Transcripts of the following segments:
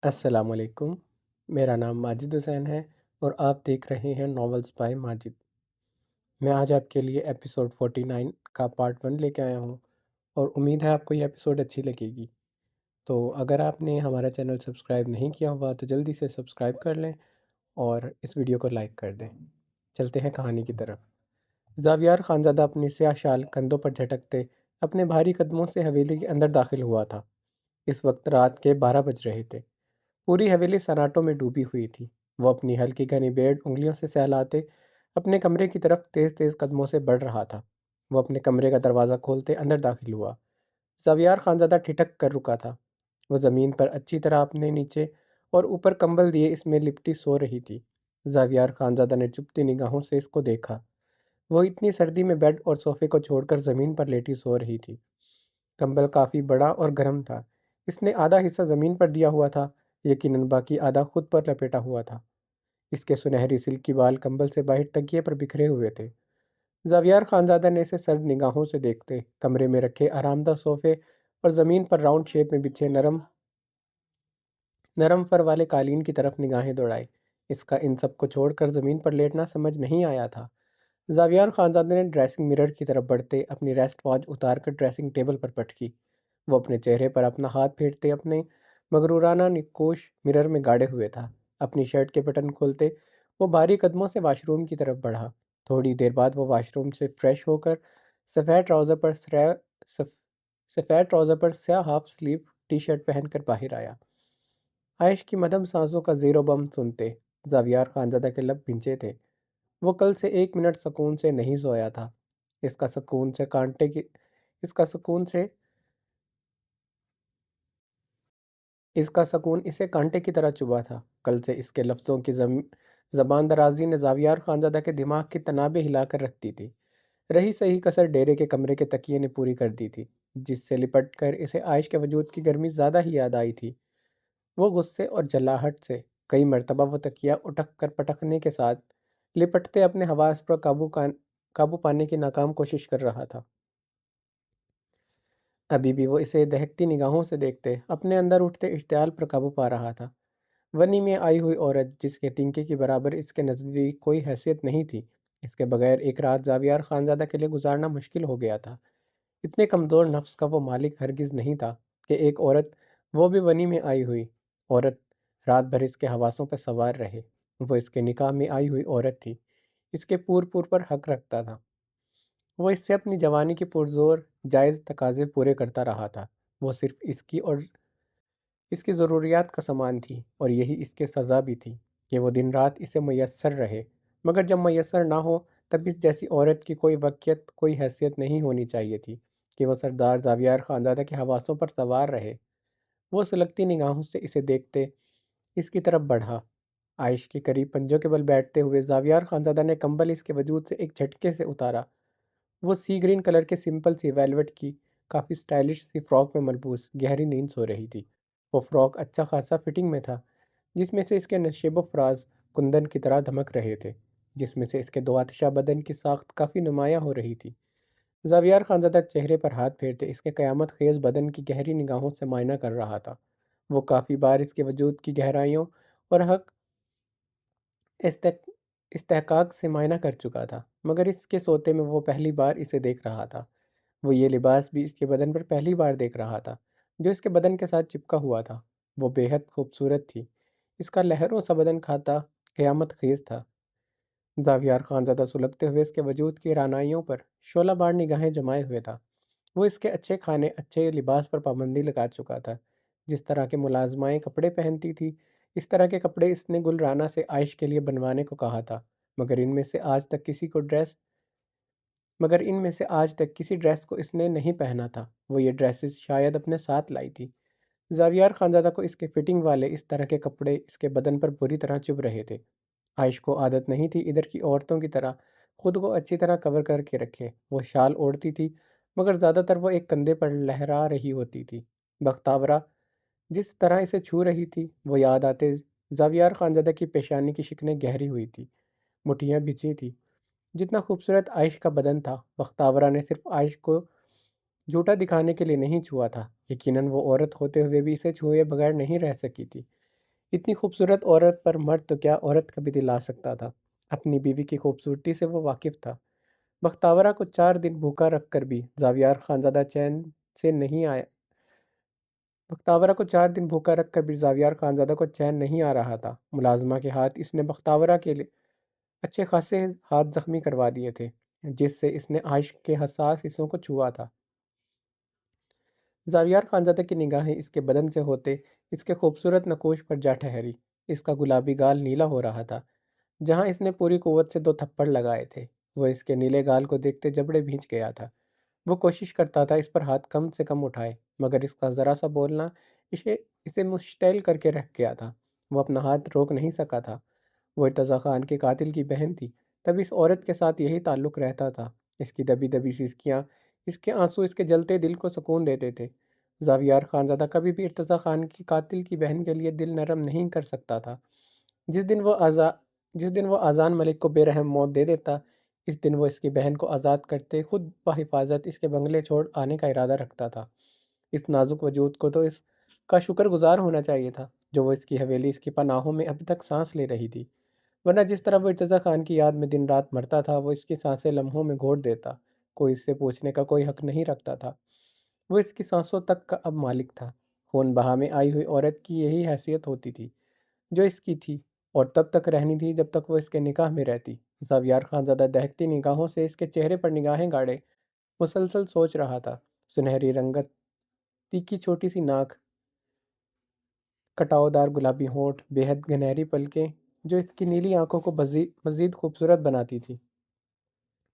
السلام علیکم، میرا نام ماجد حسین ہے اور آپ دیکھ رہے ہیں ناولز بائی ماجد۔ میں آج آپ کے لیے ایپیسوڈ 49 کا پارٹ 1 لے کے آیا ہوں اور امید ہے آپ کو یہ ایپیسوڈ اچھی لگے گی۔ تو اگر آپ نے ہمارا چینل سبسکرائب نہیں کیا ہوا تو جلدی سے سبسکرائب کر لیں اور اس ویڈیو کو لائک کر دیں۔ چلتے ہیں کہانی کی طرف۔ زاویار خانزادہ اپنی سیاہ شال کندھوں پر جھٹکتے اپنے بھاری قدموں سے حویلی کے اندر داخل ہوا تھا۔ اس وقت رات کے 12 بج رہے تھے۔ پوری حویلی سناٹوں میں ڈوبی ہوئی تھی۔ وہ اپنی ہلکی گھنی بیڑ انگلیوں سے سہلاتے اپنے کمرے کی طرف تیز تیز قدموں سے بڑھ رہا تھا۔ وہ اپنے کمرے کا دروازہ کھولتے اندر داخل ہوا۔ زاویار خانزادہ ٹھٹک کر رکا تھا۔ وہ زمین پر اچھی طرح اپنے نیچے اور اوپر کمبل دیے اس میں لپٹی سو رہی تھی۔ زاویار خانزادہ نے چپتی نگاہوں سے اس کو دیکھا۔ وہ اتنی سردی میں بیڈ اور صوفے کو چھوڑ کر زمین پر لیٹی سو رہی تھی۔ کمبل کافی بڑا اور گرم تھا۔ اس نے آدھا حصہ زمین پر دیا ہوا تھا، یقیناً باقی آدھا خود پر لپیٹا ہوا تھا۔ اس کے سنہری سلکی بال کمبل سے باہر تکیے پر بکھرے ہوئے تھے۔ زاویار خانزادہ نے اسے سرد نگاہوں سے دیکھتے کمرے میں رکھے آرام دہ صوفے اور زمین پر راؤنڈ شیپ میں بچھے نرم فر والے قالین کی طرف نگاہیں دوڑائی۔ اس کا ان سب کو چھوڑ کر زمین پر لیٹنا سمجھ نہیں آیا تھا۔ زاویار خانزادہ نے ڈریسنگ مرر کی طرف بڑھتے اپنی ریسٹ واچ اتار کر ڈریسنگ ٹیبل پر پٹکی۔ وہ اپنے چہرے پر اپنا ہاتھ پھیرتے اپنے مغرورانہ نقوش مرر میں گاڑے ہوئے تھا۔ اپنی شرٹ کے بٹن کھولتے وہ بھاری قدموں سے واش روم کی طرف بڑھا۔ تھوڑی دیر بعد وہ واش روم سے فریش ہو کر سفید ٹراؤزر پر سیاہ ہاف سلیو ٹی شرٹ پہن کر باہر آیا۔ عائش کی مدھم سانسوں کا زیر و بم سنتے زاویار خانزادہ کے لب بھنچے تھے۔ وہ کل سے 1 منٹ سکون سے نہیں سویا تھا۔ اس کا سکون سے کانٹے کی اس کا سکون سے اس کا سکون اسے کانٹے کی طرح چبھا تھا۔ کل سے اس کے لفظوں کی زبان درازی نے زاویار خانزادہ کے دماغ کی تنابیں ہلا کر رکھ دی تھی۔ رہی سہی کسر ڈیرے کے کمرے کے تکیے نے پوری کر دی تھی، جس سے لپٹ کر اسے عائش کے وجود کی گرمی زیادہ ہی یاد آئی تھی۔ وہ غصے اور جلاہٹ سے کئی مرتبہ وہ تکیہ اٹک کر پٹکنے کے ساتھ لپٹتے اپنے حواس پر قابو پانے کی ناکام کوشش کر رہا تھا۔ ابھی بھی وہ اسے دہکتی نگاہوں سے دیکھتے اپنے اندر اٹھتے اشتعال پر قابو پا رہا تھا۔ ونی میں آئی ہوئی عورت جس کے تنکے کی برابر اس کے نزدیک کوئی حیثیت نہیں تھی، اس کے بغیر ایک رات زاویار خانزادہ کے لیے گزارنا مشکل ہو گیا تھا۔ اتنے کمزور نفس کا وہ مالک ہرگز نہیں تھا کہ ایک عورت، وہ بھی ونی میں آئی ہوئی عورت، رات بھر اس کے حواسوں پر سوار رہے۔ وہ اس کے نکاح میں آئی ہوئی عورت تھی، اس کے پور پور پر حق رکھتا تھا۔ وہ اس سے اپنی جوانی کے پرزور جائز تقاضے پورے کرتا رہا تھا۔ وہ صرف اس کی اور اس کی ضروریات کا سامان تھی، اور یہی اس کی سزا بھی تھی کہ وہ دن رات اسے میسر رہے۔ مگر جب میسر نہ ہو تب اس جیسی عورت کی کوئی وقیت، کوئی حیثیت نہیں ہونی چاہیے تھی کہ وہ سردار زاویار خانزادہ کے حواسوں پر سوار رہے۔ وہ سلگتی نگاہوں سے اسے دیکھتے اس کی طرف بڑھا۔ عائش کے قریب پنجوں کے بل بیٹھتے ہوئے زاویار خانزادہ نے کمبل اس کے وجود سے ایک جھٹکے سے اتارا۔ وہ سی گرین کلر کے سمپل سی ویلوٹ کی کافی سٹائلش سی فراک میں ملبوس گہری نیند سو رہی تھی۔ وہ فراک اچھا خاصا فٹنگ میں تھا، جس میں سے اس کے نشیب و فراز کندن کی طرح دھمک رہے تھے، جس میں سے اس کے دو آتشہ بدن کی ساخت کافی نمایاں ہو رہی تھی۔ زاویار خانزادہ چہرے پر ہاتھ پھیرتے اس کے قیامت خیز بدن کی گہری نگاہوں سے معائنہ کر رہا تھا۔ وہ کافی بار اس کے وجود کی گہرائیوں اور حق استحقاق سے معائنہ کر چکا تھا، مگر اس کے سوتے میں وہ پہلی بار اسے دیکھ رہا تھا۔ وہ یہ لباس بھی اس کے بدن پر پہلی بار دیکھ رہا تھا، جو اس کے بدن کے ساتھ چپکا ہوا تھا۔ وہ بے حد خوبصورت تھی۔ اس کا لہروں سا بدن کھاتا قیامت خیز تھا۔ زاویار خانزادہ سلگتے ہوئے اس کے وجود کی رعنائیوں پر شعلہ بار نگاہیں جمائے ہوئے تھا۔ وہ اس کے اچھے کھانے، اچھے لباس پر پابندی لگا چکا تھا۔ جس طرح کے ملازمائیں کپڑے پہنتی تھی، اس طرح کے کپڑے اس نے گل رانا سے عائش کے لیے بنوانے کو کہا تھا، مگر ان میں سے آج تک کسی ڈریس کو اس نے نہیں پہنا تھا۔ وہ یہ ڈریسز شاید اپنے ساتھ لائی تھی۔ زاویار خانزادہ کو اس کے فٹنگ والے اس طرح کے کپڑے اس کے بدن پر بری طرح چبھ رہے تھے۔ عائش کو عادت نہیں تھی ادھر کی عورتوں کی طرح خود کو اچھی طرح کور کر کے رکھے۔ وہ شال اوڑھتی تھی، مگر زیادہ تر وہ ایک کندھے پر لہرا رہی ہوتی تھی۔ بختاورا جس طرح اسے چھو رہی تھی، وہ یاد آتے زاویار خانزادہ کی پیشانی کی شکنیں گہری ہوئی تھی، مٹھیاں بھیجی تھی۔ جتنا خوبصورت عائش کا بدن تھا، بختاورا نے صرف عائش کو جھوٹا دکھانے کے لیے نہیں چھوا تھا۔ یقیناً وہ عورت ہوتے ہوئے بھی اسے چھوئے بغیر نہیں رہ سکی تھی۔ اتنی خوبصورت عورت پر مرد تو کیا عورت کا بھی دل آ سکتا تھا۔ اپنی بیوی کی خوبصورتی سے وہ واقف تھا۔ بختاورہ کو 4 دن بھوکا رکھ کر بھی زاویار خانزادہ چین سے نہیں آیا بختاورہ کو 4 دن بھوکا رکھ کر بھی زاویار خانزادہ کو چین نہیں آ رہا تھا۔ ملازمہ کے ہاتھ اس نے بختاورہ کے لیے اچھے خاصے ہاتھ زخمی کروا دیے تھے، جس سے اس نے عاشق کے حساس حصوں کو چھوا تھا۔ زاویار خانزادہ کی نگاہیں اس کے بدن سے ہوتے اس کے خوبصورت نقوش پر جا ٹھہری۔ اس کا گلابی گال نیلا ہو رہا تھا، جہاں اس نے پوری قوت سے 2 تھپڑ لگائے تھے۔ وہ اس کے نیلے گال کو دیکھتے جبڑے بھینچ گیا تھا۔ وہ کوشش کرتا تھا اس پر ہاتھ کم سے کم اٹھائے، مگر اس کا ذرا سا بولنا اسے مشتعل کر کے رکھ گیا تھا۔ وہ اپنا ہاتھ روک نہیں سکا تھا۔ وہ ارتضیٰ خان کے قاتل کی بہن تھی، تب اس عورت کے ساتھ یہی تعلق رہتا تھا۔ اس کی دبی دبی سسکیاں، اس کے آنسو اس کے جلتے دل کو سکون دیتے تھے۔ زاویار خانزادہ کبھی بھی ارتضیٰ خان کی قاتل کی بہن کے لیے دل نرم نہیں کر سکتا تھا۔ جس دن وہ آذان ملک کو بے رحم موت دے دیتا، اس دن وہ اس کی بہن کو آزاد کرتے خود بحفاظت اس کے بنگلے چھوڑ آنے کا ارادہ رکھتا تھا۔ اس نازک وجود کو تو اس کا شکر گزار ہونا چاہیے تھا، جو وہ اس کی حویلی اس کی پناہوں میں ابھی تک سانس لے رہی تھی، ورنہ جس طرح وہ ارتضیٰ خان کی یاد میں دن رات مرتا تھا، وہ اس کی سانسیں لمحوں میں گھوٹ دیتا۔ کوئی اس سے پوچھنے کا کوئی حق نہیں رکھتا تھا۔ وہ اس کی سانسوں تک کا اب مالک تھا۔ خون بہا میں آئی ہوئی عورت کی یہی حیثیت ہوتی تھی، جو اس کی تھی، اور تب تک رہنی تھی جب تک وہ اس کے نکاح میں رہتی۔ زاویار خانزادہ دہکتی نگاہوں سے اس کے چہرے پر نگاہیں گاڑے مسلسل سوچ رہا تھا۔ سنہری رنگت، تیکھی چھوٹی سی ناک، کٹاؤ دار گلابی ہونٹ، بے حد گنہری پلکیں جو اس کی نیلی آنکھوں کو مزید خوبصورت بناتی تھی،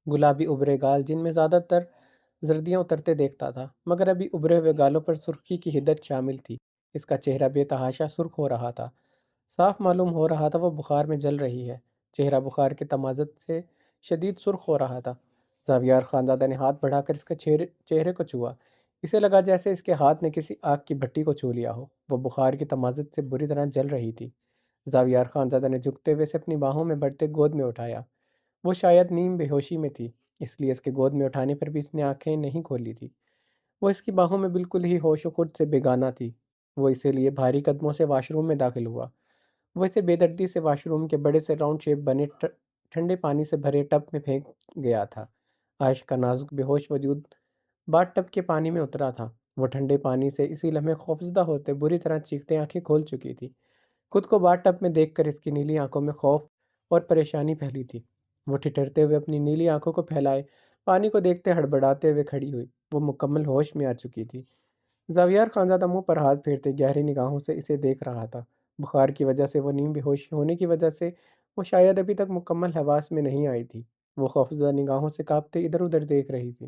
گلابی ابرے گال جن میں زیادہ تر زردیاں اترتے دیکھتا تھا، مگر ابھی ابھرے ہوئے گالوں پر سرخی کی حدت شامل تھی۔ اس کا چہرہ بے تحاشا سرخ ہو رہا تھا، صاف معلوم ہو رہا تھا وہ بخار میں جل رہی ہے۔ چہرہ بخار کے تمازت سے شدید سرخ ہو رہا تھا۔ زاویار خانزادہ نے ہاتھ بڑھا کر اس کے چہرے کو چھوا۔ اسے لگا جیسے اس کے ہاتھ نے کسی آگ کی بھٹی کو چھو لیا ہو۔ وہ بخار کی تمازت سے بری طرح جل رہی تھی۔ زاویار خانزادہ نے جھکتے ہوئے اسے اپنی باہوں میں بڑھتے گود میں اٹھایا۔ وہ شاید نیم بے ہوشی میں تھی، اس لیے اس کے گود میں اٹھانے پر بھی اس نے آنکھیں نہیں کھولی تھی۔ وہ اس کی باہوں میں بالکل ہی ہوش و خود سے بیگانہ تھی۔ وہ اسے لیے بھاری قدموں سے واش روم میں داخل ہوا۔ وہ اسے بے دردی سے واش روم کے بڑے سے راؤنڈ شیپ بنے ٹھنڈے پانی سے بھرے ٹب میں پھینک گیا تھا۔ عائشہ کا نازک بے ہوش وجود باتھ ٹب کے پانی میں اترا تھا۔ وہ ٹھنڈے پانی سے اسی لمحے خوفزدہ ہوتے بری طرح چیختے آنکھیں کھول چکی تھی۔ خود کو باتھ ٹب میں دیکھ کر اس کی نیلی آنکھوں میں خوف اور پریشانی پھیلی تھی۔ وہ ٹھٹرتے ہوئے اپنی نیلی آنکھوں کو پھیلائے پانی کو دیکھتے ہڑبڑاتے ہوئے کھڑی ہوئی۔ وہ مکمل ہوش میں آ چکی تھی۔ زاویار خانزادہ منہ پر ہاتھ پھیرتے گہری نگاہوں سے اسے دیکھ رہا تھا۔ بخار کی وجہ سے وہ نیم بے ہوش ہونے کی وجہ سے وہ شاید ابھی تک مکمل حواس میں نہیں آئی تھی۔ وہ خوفزدہ نگاہوں سے کانپتے ادھر ادھر دیکھ رہی تھی۔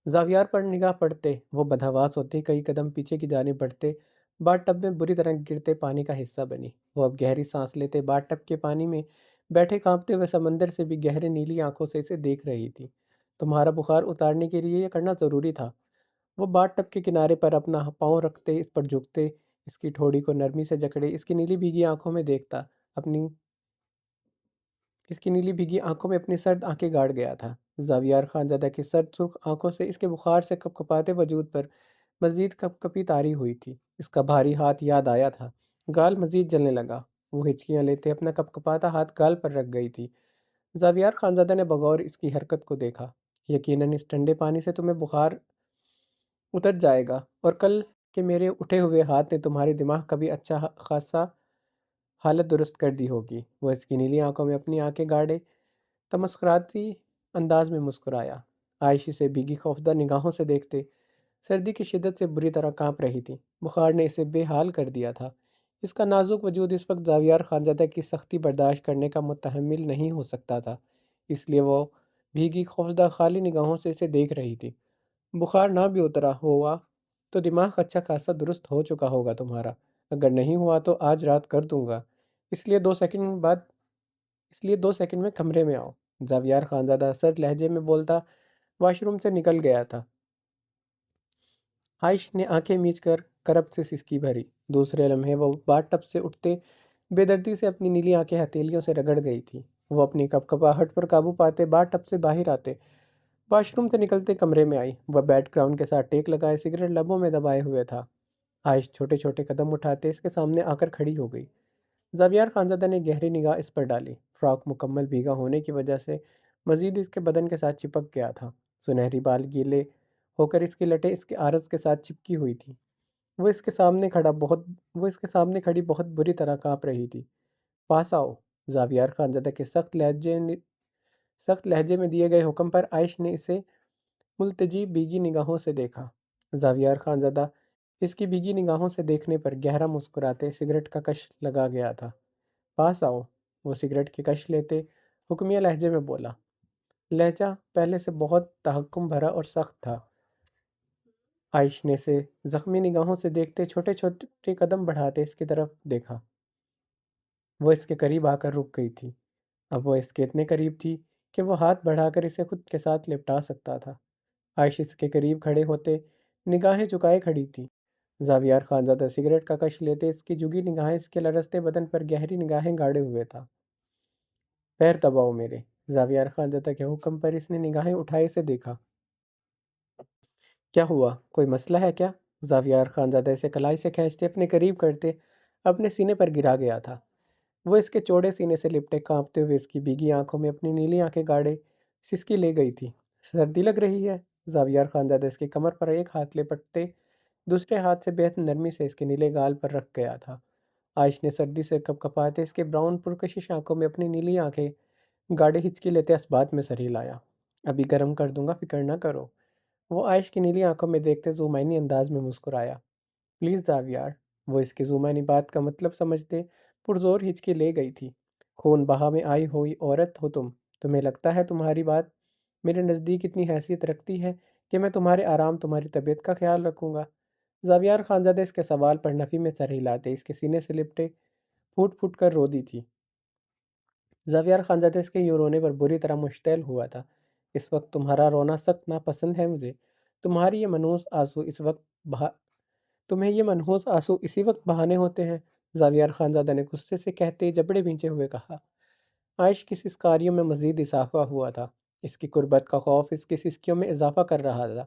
زاویار پر نگاہ پڑتے وہ بدحواس ہوتے کئی قدم پیچھے کی جانب بڑھتے باتھ ٹب میں بری طرح گرتے پانی کا حصہ بنی۔ وہ اب گہری سانس لیتے باتھ ٹب کے پانی میں بیٹھے کانپتے ہوئے سمندر سے بھی گہرے نیلی آنکھوں سے اسے دیکھ رہی تھی۔ تمہارا بخار اتارنے کے لیے یہ کرنا ضروری تھا۔ وہ باتھ ٹب کے کنارے پر اپنا پاؤں رکھتے اس پر جھکتے، اس کی ٹھوڑی کو نرمی سے جکڑے اس کی نیلی بھیگی آنکھوں میں دیکھتا، اس کی نیلی بھیگی آنکھوں میں اپنی سرد آنکھیں گاڑ گیا تھا۔ زاویار خانزادہ کی سرد سرخ آنکھوں سے اس کے بخار سے کپکپاتے وجود پر مزید کپکپی طاری ہوئی تھی۔ اس کا بھاری ہاتھ یاد آیا تھا۔ گال مزید جلنے لگا۔ وہ ہچکیاں لیتے اپنا کپکپاتا ہاتھ گال پر رکھ گئی تھی۔ زاویار خانزادہ نے بغور اس کی حرکت کو دیکھا۔ یقیناً اس ٹھنڈے پانی سے تمہیں بخار اتر جائے گا، اور کل کے میرے اٹھے ہوئے ہاتھ نے تمہارے دماغ کا بھی اچھا خاصا حالت درست کر دی ہوگی۔ وہ اس کی نیلی آنکھوں میں اپنی آنکھیں گاڑے تمسخراتی انداز میں مسکرایا۔ عائشہ سے بھیگی خوفزدہ نگاہوں سے دیکھتے سردی کی شدت سے بری طرح کانپ رہی تھی۔ بخار نے اسے بے حال کر دیا تھا۔ اس کا نازک وجود اس وقت زاویار خانزادہ کی سختی برداشت کرنے کا متحمل نہیں ہو سکتا تھا، اس لیے وہ بھیگی خوفزدہ خالی نگاہوں سے اسے دیکھ رہی تھی۔ بخار نہ بھی اترا ہوا تو دماغ اچھا خاصا درست ہو چکا ہوگا تمہارا۔ اگر نہیں ہوا تو آج رات کر دوں گا، اس لیے 2 سیکنڈ میں کمرے میں آؤ۔ زاویار خانزادہ سرد لہجے میں بولتا واش روم سے نکل گیا تھا۔ عائشہ نے آنکھیں میچ کر کرب سے سسکی بھری۔ دوسرے لمحے وہ باتھ ٹب سے اٹھتے بے دردی سے اپنی نیلی آنکھیں ہتھیلیوں سے رگڑ گئی تھی۔ وہ اپنی کپکپاہٹ پر قابو پاتے باتھ ٹب سے باہر آتے واش روم سے نکلتے کمرے میں آئی۔ وہ بیڈ گراؤنڈ کے ساتھ ٹیک لگائے سگریٹ لبوں میں دبائے ہوئے تھا۔ عائش چھوٹے چھوٹے قدم اٹھاتے اس کے سامنے آ کر کھڑی ہو گئی۔ زاویار خانزادہ نے گہری نگاہ اس پر ڈالی۔ فراک مکمل بھیگا ہونے کی وجہ سے مزید اس کے بدن کے ساتھ چپک گیا تھا۔ سنہری بال گیلے ہو کر اس کی لٹیں اس کے عارض کے ساتھ چپکی ہوئی تھی۔ وہ اس کے سامنے کھڑا بہت وہ اس کے سامنے کھڑی بہت بری طرح کانپ رہی تھی۔ پاس آؤ۔ زاویار خانزادہ کے سخت لہجے میں دیے گئے حکم پر عائش نے اسے ملتجی بھیگی نگاہوں سے دیکھا۔ زاویار خانزادہ اس کی بھیگی نگاہوں سے دیکھنے پر گہرا مسکراتے سگریٹ کا کش لگا گیا تھا۔ پاس آؤ۔ وہ سگریٹ کی کش لیتے حکمیہ لہجے میں بولا۔ لہجہ پہلے سے بہت تحکم بھرا اور سخت تھا۔ عائش نے اسے زخمی نگاہوں سے دیکھتے چھوٹے چھوٹے قدم بڑھاتے اس کی طرف دیکھا۔ وہ اس کے قریب آ کر رک گئی تھی۔ اب وہ اس کے اتنے قریب تھی کہ وہ ہاتھ بڑھا کر اسے خود کے ساتھ لپٹا سکتا تھا۔ عائش اس کے قریب کھڑے ہوتے نگاہیں چکائے کھڑی تھی۔ زاویار خانزادہ سگریٹ کا کش لیتے اس کی جھکی نگاہیں اس کے لرزتے بدن پر گہری نگاہیں گاڑے ہوئے تھا۔ پیر دباؤ میرے۔ زاویار خانزادہ کے حکم پر اس نے نگاہیں اٹھائے سے دیکھا۔ کیا ہوا؟ کوئی مسئلہ ہے کیا؟ زاویار خانزادہ اسے کلائی سے کھینچتے اپنے قریب کرتے اپنے سینے پر گرا گیا تھا۔ وہ اس کے چوڑے سینے سے لپٹے کانپتے ہوئے اس کی بھیگی آنکھوں میں اپنی نیلی آنکھیں گاڑے سسکی لے گئی تھی۔ سردی لگ رہی ہے؟ زاویار خانزادہ اس کی کمر پر ایک ہاتھ لپٹتے دوسرے ہاتھ سے بہت نرمی سے اس کے نیلے گال پر رکھ گیا تھا۔ عائش نے سردی سے کپ کپاتے اس کے براؤن پرکشش آنکھوں میں اپنی نیلی آنکھیں گاڑے ہچکی لیتے اس بات میں سر ہلایا۔ ابھی گرم کر دوں گا، فکر نہ کرو۔ وہ عائش کی نیلی آنکھوں میں دیکھتے زومینی انداز میں مسکرایا۔ پلیز زاویار۔ وہ اس کی زومینی بات کا مطلب سمجھتے پرزور ہچکی لے گئی تھی۔ خون بہا میں آئی ہوئی عورت ہو تم۔ تمہیں لگتا ہے تمہاری بات میرے نزدیک اتنی حیثیت رکھتی ہے کہ میں تمہارے آرام تمہاری طبیعت کا خیال رکھوں گا؟ زاویار خانزادہ اس کے سوال پر نفی میں سر ہلاتے اس کے سینے سے لپٹے پھوٹ پھوٹ کر رو دی تھی۔ زاویار خانزادہ اس کے یوں رونے پر بری طرح مشتعل ہوا تھا۔ اس وقت تمہارا رونا سخت ناپسند ہے مجھے۔ تمہاری یہ منحوس آنسو اس وقت بہا تمہیں یہ منحوس آنسو اسی وقت بہانے ہوتے ہیں؟ زاویار خانزادہ نے غصے سے کہتے جبڑے بھینچے ہوئے کہا۔ عائش کی سسکاریوں میں مزید اضافہ ہوا تھا۔ اس کی قربت کا خوف اس کی سسکیوں میں اضافہ کر رہا تھا۔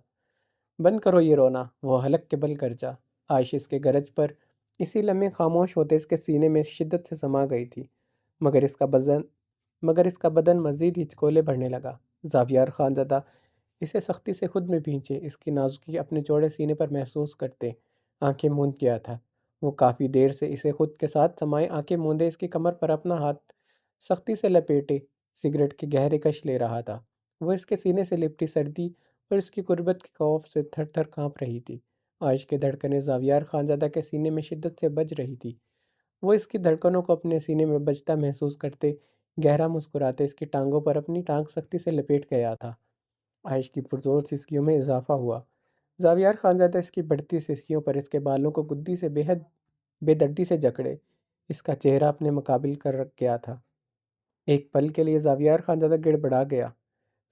بند کرو یہ رونا، وہ حلق کے بل گرجا۔ عائش اس کے گرج پر اسی لمحے خاموش ہوتے اس کے سینے میں شدت سے سما گئی تھی، مگر اس کا بدن مزید ہچکولے بڑھنے لگا۔ زاویار خانزادہ اسے سختی سے خود میں بھینچے اس کی نازکی اپنے چوڑے سینے پر محسوس کرتے آنکھیں موند گیا تھا۔ وہ کافی دیر سے اسے خود کے ساتھ سمائے آنکھیں موندے اس کی کمر پر اپنا ہاتھ سختی سے لپیٹے سگریٹ کے گہرے کش لے رہا تھا۔ وہ اس کے سینے سے لپٹی سردی اور اس کی قربت کے خوف سے تھر تھر کانپ رہی تھی۔ عائش کی دھڑکنیں زاویار خانزادہ کے سینے میں شدت سے بج رہی تھی۔ وہ اس کی دھڑکنوں کو اپنے سینے میں بجتا محسوس کرتے گہرا مسکراتے اس کی ٹانگوں پر اپنی ٹانگ سختی سے لپیٹ گیا تھا۔ عائش کی پرزور سسکیوں میں اضافہ ہوا۔ زاویار خانزادہ اس کی بڑھتی سسکیوں پر اس کے بالوں کو گدی سے بےحد بے دردی سے جکڑے اس کا چہرہ اپنے مقابل کر رکھ گیا تھا۔ ایک پل کے لیے زاویار خانزادہ گڑبڑا گیا۔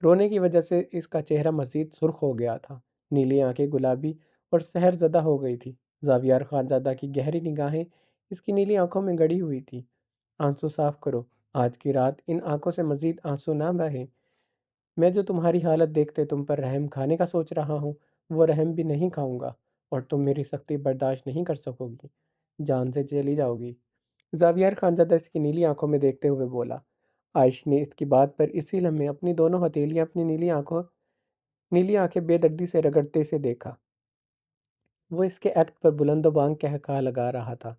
رونے کی وجہ سے اس کا چہرہ مزید سرخ ہو گیا تھا۔ نیلی آنکھیں گلابی اور سحر زدہ ہو گئی تھی۔ زاویار خانزادہ کی گہری نگاہیں اس کی نیلی آنکھوں میں گڑی ہوئی تھی۔ آنسو صاف کرو۔ آج کی رات ان آنکھوں سے مزید آنسو نہ بہیں۔ میں جو تمہاری حالت دیکھتے تم پر رحم کھانے کا سوچ رہا ہوں، وہ رحم بھی نہیں کھاؤں گا اور تم میری سختی برداشت نہیں کر سکو گی۔ جان سے چلی جاؤ گی۔ زاویار خانزادہ اس کی نیلی آنکھوں میں دیکھتے ہوئے بولا۔ عائش نے اس کی بات پر اسی لمحے اپنی دونوں ہتھیلیاں اپنی نیلی آنکھیں بے دردی سے رگڑتے سے دیکھا۔ وہ اس کے ایکٹ پر بلند و بانگ کہا لگا رہا تھا۔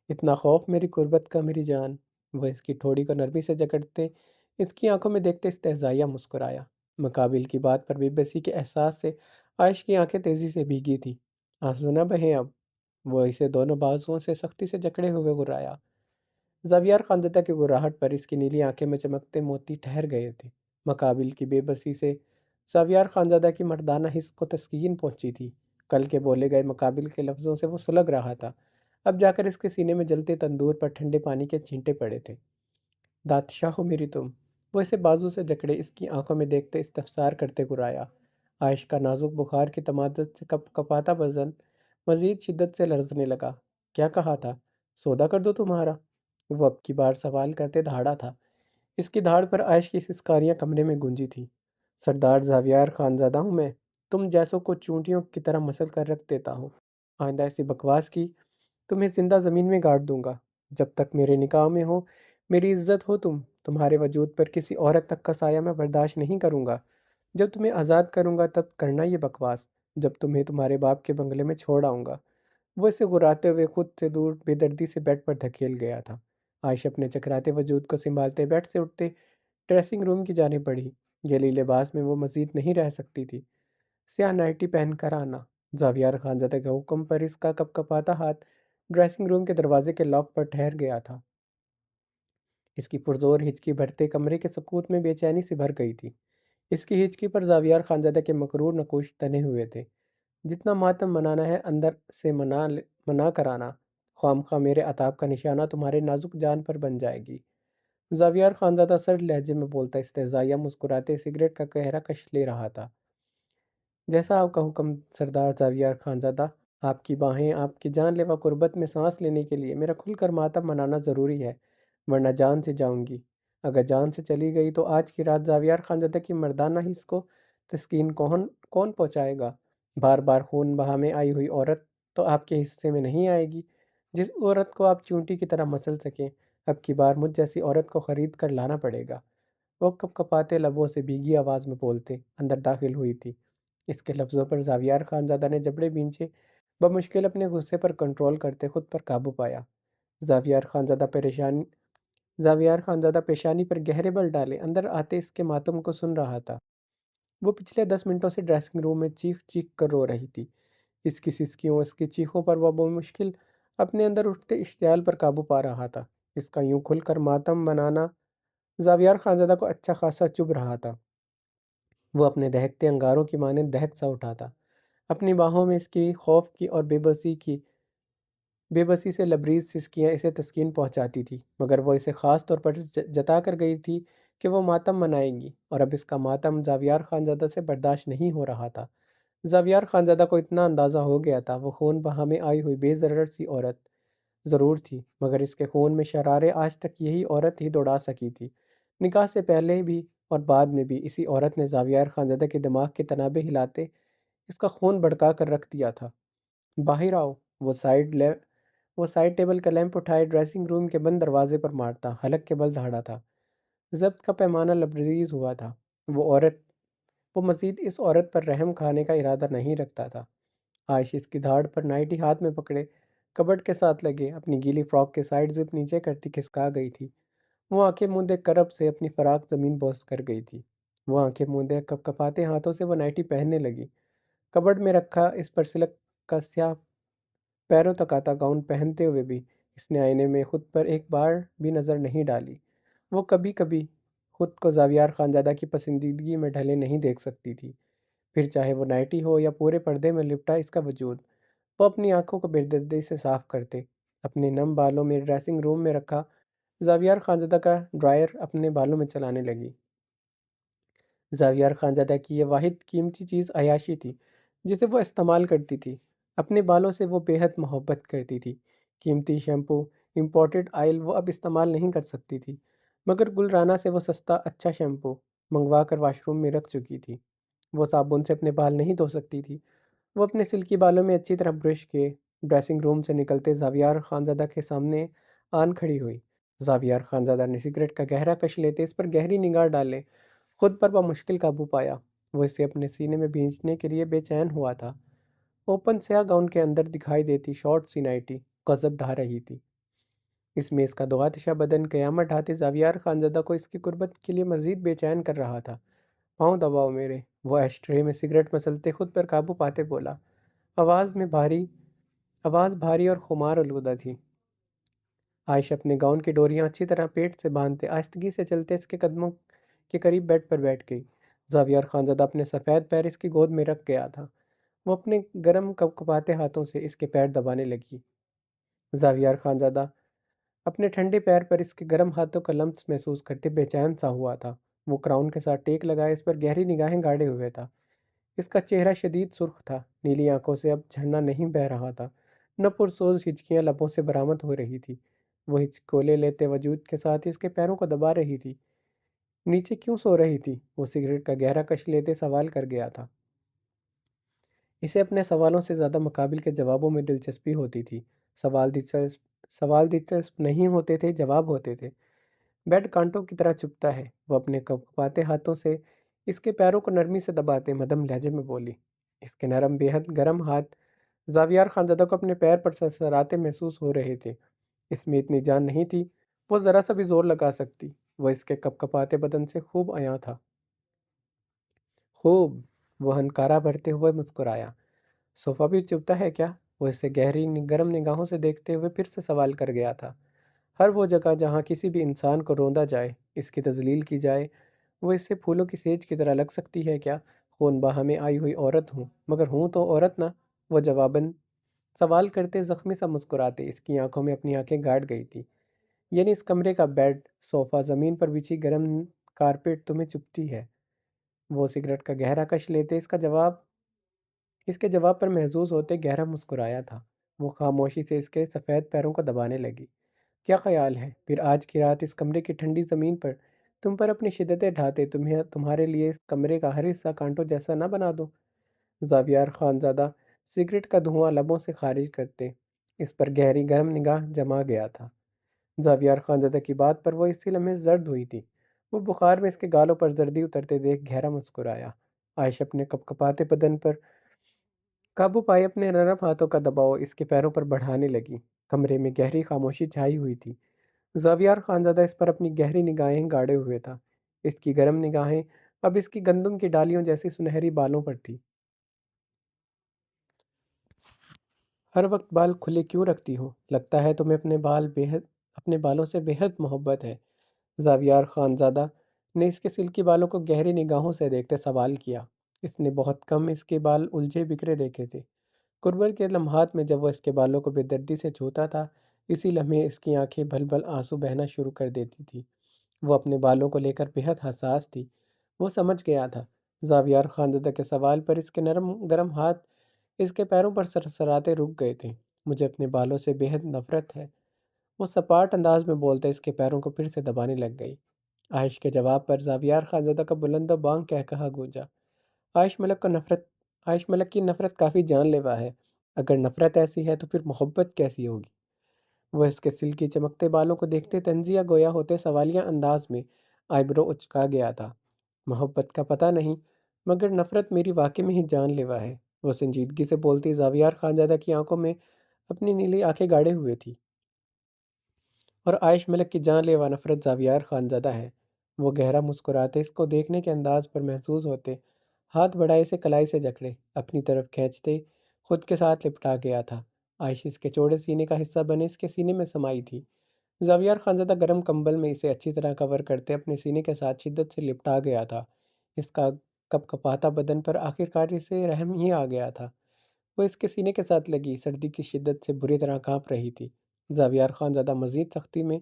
اتنا خوف میری قربت کا میری جان۔ وہ اس کی ٹھوڑی کو نرمی سے جکڑتے اس کی آنکھوں میں دیکھتے استہزائیہ مسکرایا۔ مقابل کی بات پر بے بسی کے احساس سے عائش کی آنکھیں تیزی سے بھیگی تھی۔ آنسو نہ بہیں اب۔ وہ اسے دونوں بازوؤں سے سختی سے جکڑے ہوئے گرایا۔ زاویار خانزادہ کی گراہٹ پر اس کی نیلی آنکھیں میں چمکتے موتی ٹھہر گئے تھے۔ مقابل کی بے بسی سے زاویار خانزادہ کی مردانہ حس کو تسکین پہنچی تھی۔ کل کے بولے گئے مقابل کے لفظوں سے وہ سلگ رہا تھا۔ اب جا کر اس کے سینے میں جلتے تندور پر ٹھنڈے پانی کے چھینٹے پڑے تھے۔ دادشاہ ہو میری تم۔ وہ اسے بازو سے جکڑے اس کی آنکھوں میں دیکھتے استفسار کرتے گرایا۔ عائش کا نازک بخار کی تمادت سے کپ کپاتا بدن مزید شدت سے لرزنے لگا۔ کیا کہا تھا؟ سودا کر دو تمہارا؟ وہ اب کی بار سوال کرتے دھاڑا تھا۔ اس کی دھاڑ پر عائش کی سسکاریاں کمرے میں گونجی تھی۔ سردار زاویار خانزادہ ہوں میں، تم جیسوں کو چونٹیوں کی طرح مسل کر رکھ دیتا ہوں۔ آئندہ ایسی بکواس کی تمہیں زندہ زمین میں گاڑ دوں گا۔ جب تک میرے نکاح میں ہو، میری عزت ہو تمہارے وجود پر کسی عورت تک کا سایہ میں برداشت نہیں کروں گا۔ جب تمہیں آزاد کروں گا تب کرنا یہ بکواس، جب تمہیں تمہارے باپ کے بنگلے میں چھوڑ آؤں گا۔ وہ اسے گراتے ہوئے خود سے دور بے دردی سے بیڈ پر دھکیل گیا تھا۔ عائشہ اپنے چکراتے وجود کو سنبھالتے بیڈ سے اٹھتے ڈریسنگ روم کی جانب بڑھی۔ گیلی لباس میں وہ مزید نہیں رہ سکتی تھی۔ سیاہ نائٹی پہن کر آنا۔ زاویار خانزادہ کے حکم پر اس کا کپکپاتا ہاتھ ڈریسنگ روم کے دروازے کے لاک پر ٹھہر گیا تھا۔ اس کی پرزور ہچکی بھرتے کمرے کے سکوت میں بے چینی سے بھر گئی تھی۔ اس کی ہچکی پر زاویار خانزادہ کے مغرور نقوش تنے ہوئے تھے۔ جتنا ماتم منانا ہے اندر سے منا کرانا، خواہ میرے عتاب کا نشانہ تمہارے نازک جان پر بن جائے گی۔ زاویار خانزادہ سرد لہجے میں بولتا استہزائیہ مسکراتے سگریٹ کا گہرا کش لے رہا تھا۔ جیسا آپ کا حکم سردار زاویار خانزادہ، آپ کی باہیں آپ کی جان لیوا قربت میں سانس لینے کے لیے میرا کھل کر ماتم منانا ضروری ہے، ورنہ جان سے جاؤں گی۔ اگر جان سے چلی گئی تو آج کی رات زاویار خانزادہ کی مردانہ حس کو تسکین کون پہنچائے گا؟ بار بار خون بہا میں آئی ہوئی عورت تو آپ کے حصے میں نہیں آئے گی، جس عورت کو آپ چونٹی کی طرح مسل سکیں۔ اب کی بار مجھ جیسی عورت کو خرید کر لانا پڑے گا۔ وہ کپ کپاتے لبوں سے بھیگی آواز میں بولتے اندر داخل ہوئی تھی۔ اس کے لفظوں پر زاویار خانزادہ نے جبڑے بھینچے، بمشکل اپنے غصے پر کنٹرول کرتے خود پر قابو پایا۔ زاویار خانزادہ پیشانی پر گہرے بل ڈالے اندر آتے اس کے ماتم کو سن رہا تھا۔ وہ پچھلے 10 منٹوں سے ڈریسنگ روم میں چیخ چیخ کر رو رہی تھی۔ اس کی سسکیوں، اس کی چیخوں پر وہ بمشکل اپنے اندر اٹھتے اشتعال پر قابو پا رہا تھا۔ اس کا یوں کھل کر ماتم بنانا زاویار خانزادہ کو اچھا خاصا چبھ رہا تھا۔ وہ اپنے دہکتے انگاروں کی مانند دہک سا اٹھا تھا۔ اپنی باہوں میں اس کی خوف کی اور بے بسی سے لبریز سسکیاں اسے تسکین پہنچاتی تھی، مگر وہ اسے خاص طور پر جتا کر گئی تھی کہ وہ ماتم منائے گی، اور اب اس کا ماتم زاویار خانزادہ سے برداشت نہیں ہو رہا تھا۔ زاویار خانزادہ کو اتنا اندازہ ہو گیا تھا وہ خون بہا میں آئی ہوئی بے ضرر سی عورت ضرور تھی، مگر اس کے خون میں شرارے آج تک یہی عورت ہی دوڑا سکی تھی۔ نکاح سے پہلے بھی اور بعد میں بھی اسی عورت نے زاویار خانزادہ کے دماغ کے تنابے ہلاتے اس کا خون بھڑکا کر رکھ دیا تھا۔ باہر آؤ، وہ سائڈ ٹیبل کا لیمپ اٹھائے ڈریسنگ روم کے بند دروازے پر مارتا حلق کے بل دھاڑا تھا۔ ضبط کا پیمانہ لبریز ہوا تھا۔ وہ مزید اس عورت پر رحم کھانے کا ارادہ نہیں رکھتا تھا۔ عائشہ اس کی دھاڑ پر نائٹی ہاتھ میں پکڑے کبڈ کے ساتھ لگے اپنی گیلی فراک کے سائڈ زپ نیچے کرتی کھسکا گئی تھی۔ وہ آنکھیں موندے کرب سے اپنی فراق زمین بوس کر گئی تھی۔ وہ آنکھیں موندے کپ کپاتے ہاتھوں سے وہ نائٹی پہننے لگی۔ کبڈ میں رکھا اس پر سلک کا سیاہ پیروں تک آتا گاؤن پہنتے ہوئے بھی اس نے آئینے میں خود پر ایک بار بھی نظر نہیں ڈالی۔ وہ کبھی کبھی خود کو زاویار خانزادہ کی پسندیدگی میں ڈھلے نہیں دیکھ سکتی تھی، پھر چاہے وہ نائٹی ہو یا پورے پردے میں لپٹا اس کا وجود۔ وہ اپنی آنکھوں کو بے دردی سے صاف کرتے اپنے نم بالوں میں ڈریسنگ روم میں رکھا زاویار خانزادہ کا ڈرائر اپنے بالوں میں چلانے لگی۔ زاویار خانزادہ کی یہ واحد قیمتی چیز عیاشی تھی جسے وہ استعمال کرتی تھی۔ اپنے بالوں سے وہ بے حد محبت کرتی تھی۔ قیمتی شیمپو، امپورٹڈ آئل وہ اب استعمال نہیں کر سکتی تھی، مگر گل رانا سے وہ سستا اچھا شیمپو منگوا کر واش روم میں رکھ چکی تھی۔ وہ صابن سے اپنے بال نہیں دھو سکتی تھی۔ وہ اپنے سلکی بالوں میں اچھی طرح برش کیے ڈریسنگ روم سے نکلتے زاویار خانزادہ کے سامنے آن کھڑی ہوئی۔ زاویار خانزادہ نے سگریٹ کا گہرا کش لیتے اس پر گہری نگاہ ڈالے خود پر بمشکل قابو پایا۔ وہ اسے اپنے سینے میں بھینچنے کے لیے بے چین ہوا تھا۔ اوپن سیاہ گاؤن کے اندر دکھائی دیتی شارٹ سی نائٹی غضب ڈھا رہی تھی۔ اس میں اس کا دو آتشہ بدن قیامت ڈھاتے زاویار خانزادہ کو اس کی قربت کے لیے مزید بے چین کر رہا تھا۔ پاؤں دباؤ میرے، وہ ایش ٹرے میں سگریٹ مسلتے خود پر قابو پاتے بولا۔ آواز بھاری اور خمار آلودہ تھی۔ عائشہ اپنے گاؤن کی ڈوریاں اچھی طرح پیٹ سے باندھتے آہستگی سے چلتے اس کے قدموں کے قریب بیڈ پر بیٹھ گئی۔ زاویار خانزادہ اپنے سفید پیر اس کی گود میں رکھ گیا تھا۔ وہ اپنے گرم کپکپاتے ہاتھوں سے اس کے پیر دبانے لگی۔ زاویار خانزادہ اپنے ٹھنڈے پیر پر اس کے گرم ہاتھوں کا لمس محسوس کرتے بے چین سا ہوا تھا۔ وہ کراؤن کے ساتھ ٹیک لگائے اس پر گہری نگاہیں گاڑے ہوئے تھا۔ اس کا چہرہ شدید سرخ تھا، نیلی آنکھوں سے اب جھرنا نہیں بہہ رہا تھا، نہ پرسوز ہچکیاں لبوں سے برآمد ہو رہی تھی۔ وہ ہچکولے لیتے وجود کے ساتھ اس کے پیروں کو دبا رہی تھی۔ نیچے کیوں سو رہی تھی؟ وہ سگریٹ کا گہرا کش لیتے سوال کر گیا تھا۔ اسے اپنے سوالوں سے زیادہ مقابل کے جوابوں میں دلچسپی ہوتی تھی۔ سوال دلچسپ نہیں ہوتے تھے، جواب ہوتے تھے۔ بیڈ کانٹوں کی طرح چپتا ہے، وہ اپنے کپکپاتے ہاتھوں سے اس کے پیروں کو نرمی سے دباتے مدھم لہجے میں بولی۔ اس کے نرم بے حد گرم ہاتھ زاویار خانزادہ کو اپنے پیر پر سرسراتے محسوس ہو رہے تھے۔ اس میں اتنی جان نہیں تھی، وہ ذرا سا بھی زور لگا سکتی۔ وہ اس کے کپکپاتے بدن سے خوب عیاں تھا۔ خوب، وہ ہنکارا بھرتے ہوئے مسکرایا۔ صوفہ بھی چبھتا ہے کیا؟ وہ اسے گہری گرم نگاہوں سے دیکھتے ہوئے پھر سے سوال کر گیا تھا۔ ہر وہ جگہ جہاں کسی بھی انسان کو روندا جائے، اس کی تذلیل کی جائے، وہ اس سے پھولوں کی سیج کی طرح لگ سکتی ہے کیا؟ خون بہہ میں آئی ہوئی عورت ہوں، مگر ہوں تو عورت نہ، وہ جواباً سوال کرتے زخمی سا مسکراتے اس کی آنکھوں میں اپنی آنکھیں گاڑ گئی تھی۔ یعنی اس کمرے کا بیڈ، صوفہ، زمین پر بچھی گرم کارپیٹ تمہیں چبھتی ہے؟ وہ سگریٹ کا گہرا کش لیتے اس کے جواب پر محظوظ ہوتے گہرا مسکرایا تھا۔ وہ خاموشی سے اس کے سفید پیروں کو دبانے لگی۔ کیا خیال ہے، پھر آج کی رات اس کمرے کی ٹھنڈی زمین پر تم پر اپنی شدتیں ڈھاتے تمہارے لیے اس کمرے کا ہر حصہ کانٹوں جیسا نہ بنا دوں؟ زاویار خانزادہ سگریٹ کا دھواں لبوں سے خارج کرتے اس پر گہری گرم نگاہ جما گیا تھا۔ زاویار خانزادہ کی بات پر وہ اسی لمحے زرد ہوئی تھی۔ وہ بخار میں اس کے گالوں پر زردی اترتے دیکھ گہرا مسکرایا۔ عائشہ اپنے کپکپاتے بدن پر قابو پائے اپنے نرم ہاتھوں کا دباؤ اس کے پیروں پر بڑھانے لگی۔ کمرے میں گہری خاموشی چھائی ہوئی تھی۔ زاویار خانزادہ اس پر اپنی گہری نگاہیں گاڑے ہوئے تھا۔ اس کی گرم نگاہیں اب اس کی گندم کی ڈالیوں جیسی سنہری بالوں پر تھی۔ ہر وقت بال کھلے کیوں رکھتی ہو؟ لگتا ہے تمہیں اپنے بالوں سے بے حد محبت ہے۔ زاویار خانزادہ نے اس کے سلکی بالوں کو گہری نگاہوں سے دیکھتے سوال کیا۔ اس نے بہت کم اس کے بال الجھے بکھرے دیکھے تھے۔ قربت کے لمحات میں جب وہ اس کے بالوں کو بے دردی سے چھوتا تھا، اسی لمحے اس کی آنکھیں بھل بھل آنسو بہنا شروع کر دیتی تھی۔ وہ اپنے بالوں کو لے کر بے حد حساس تھی۔ وہ سمجھ گیا تھا۔ زاویار خانزادہ کے سوال پر اس کے نرم گرم ہاتھ اس کے پیروں پر سرسراتے رک گئے تھے۔ مجھے اپنے بالوں سے بے حد نفرت ہے، وہ سپاٹ انداز میں بولتے اس کے پیروں کو پھر سے دبانے لگ گئی۔ عائش کے جواب پر زاویار خانزادہ کا بلند و بانگ کہا گونجا۔ عائش ملک کی نفرت کافی جان لیوا ہے۔ اگر نفرت ایسی ہے تو پھر محبت کیسی ہوگی؟ وہ اس کے سلکی چمکتے بالوں کو دیکھتے طنزیہ گویا ہوتے سوالیہ انداز میں آئیبرو اچکا گیا تھا۔ محبت کا پتہ نہیں، مگر نفرت میری واقعی میں ہی جان لیوا ہے، وہ سنجیدگی سے بولتی زاویار خانزادہ کی آنکھوں میں اپنی نیلی آنکھیں گاڑے ہوئے تھی۔ اور عائش ملک کی جان لیوا نفرت زاویار خانزادہ ہے۔ وہ گہرا مسکراتے اس کو دیکھنے کے انداز پر محظوظ ہوتے ہاتھ بڑھائے سے کلائی سے جکڑے اپنی طرف کھینچتے خود کے ساتھ لپٹا گیا تھا۔ عائش اس کے چوڑے سینے کا حصہ بنے اس کے سینے میں سمائی تھی۔ زاویار خانزادہ گرم کمبل میں اسے اچھی طرح کور کرتے اپنے سینے کے ساتھ شدت سے لپٹا گیا تھا۔ اس کا کپ کپاتا بدن پر آخرکار اسے رحم ہی آ گیا تھا۔ وہ اس کے سینے کے ساتھ لگی سردی کی شدت سے بری طرح کانپ رہی تھی۔ زاویار خانزادہ مزید سختی میں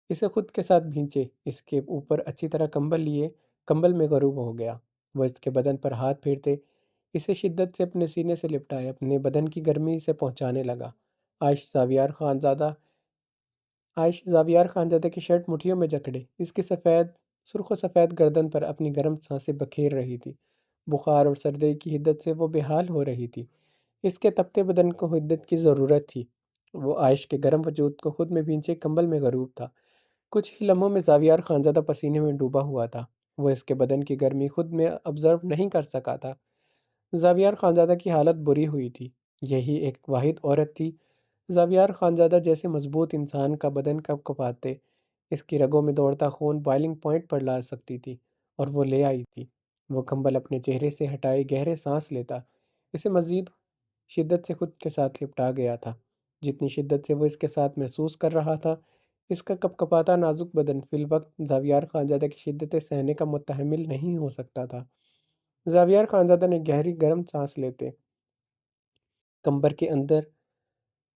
اسے خود کے ساتھ بھینچے اس کے اوپر اچھی طرح کمبل لیے کمبل میں غروب ہو گیا۔ وہ اس کے بدن پر ہاتھ پھیرتے اسے شدت سے اپنے سینے سے لپٹائے اپنے بدن کی گرمی سے پہنچانے لگا۔ عائش زاویار خانزادہ عائش زاویار خانزادہ کی شرٹ مٹھیوں میں جکڑے اس کی سرخ و سفید گردن پر اپنی گرم سانسیں بکھیر رہی تھی۔ بخار اور سردی کی حدت سے وہ بے حال ہو رہی تھی۔ اس کے تپتے بدن کو حدت کی ضرورت تھی۔ وہ عائش کے گرم وجود کو خود میں بھینچے کمبل میں غروب تھا۔ کچھ ہی لمحوں میں زاویار خانزادہ پسینے میں ڈوبا ہوا تھا۔ وہ اس کے بدن کی گرمی خود میں ابزرو نہیں کر سکا تھا۔ زاویار خانزادہ کی حالت بری ہوئی تھی۔ یہی ایک واحد عورت تھی۔ زاویار خانزادہ جیسے مضبوط انسان کا بدن کپ کپاتے اس کی رگوں میں دوڑتا خون بائلنگ پوائنٹ پر لا سکتی تھی، اور وہ لے آئی تھی۔ وہ کمبل اپنے چہرے سے ہٹائے گہرے سانس لیتا اسے مزید شدت سے خود کے ساتھ لپٹا گیا تھا۔ جتنی شدت سے وہ اس کے ساتھ محسوس کر رہا تھا، اس کا کپ کپاتا نازک بدن فی الوقت زاویار خانزادہ کی شدتیں سہنے کا متحمل نہیں ہو سکتا تھا۔ زاویار خانزادہ نے گہری گرم سانس لیتے کمبل کے اندر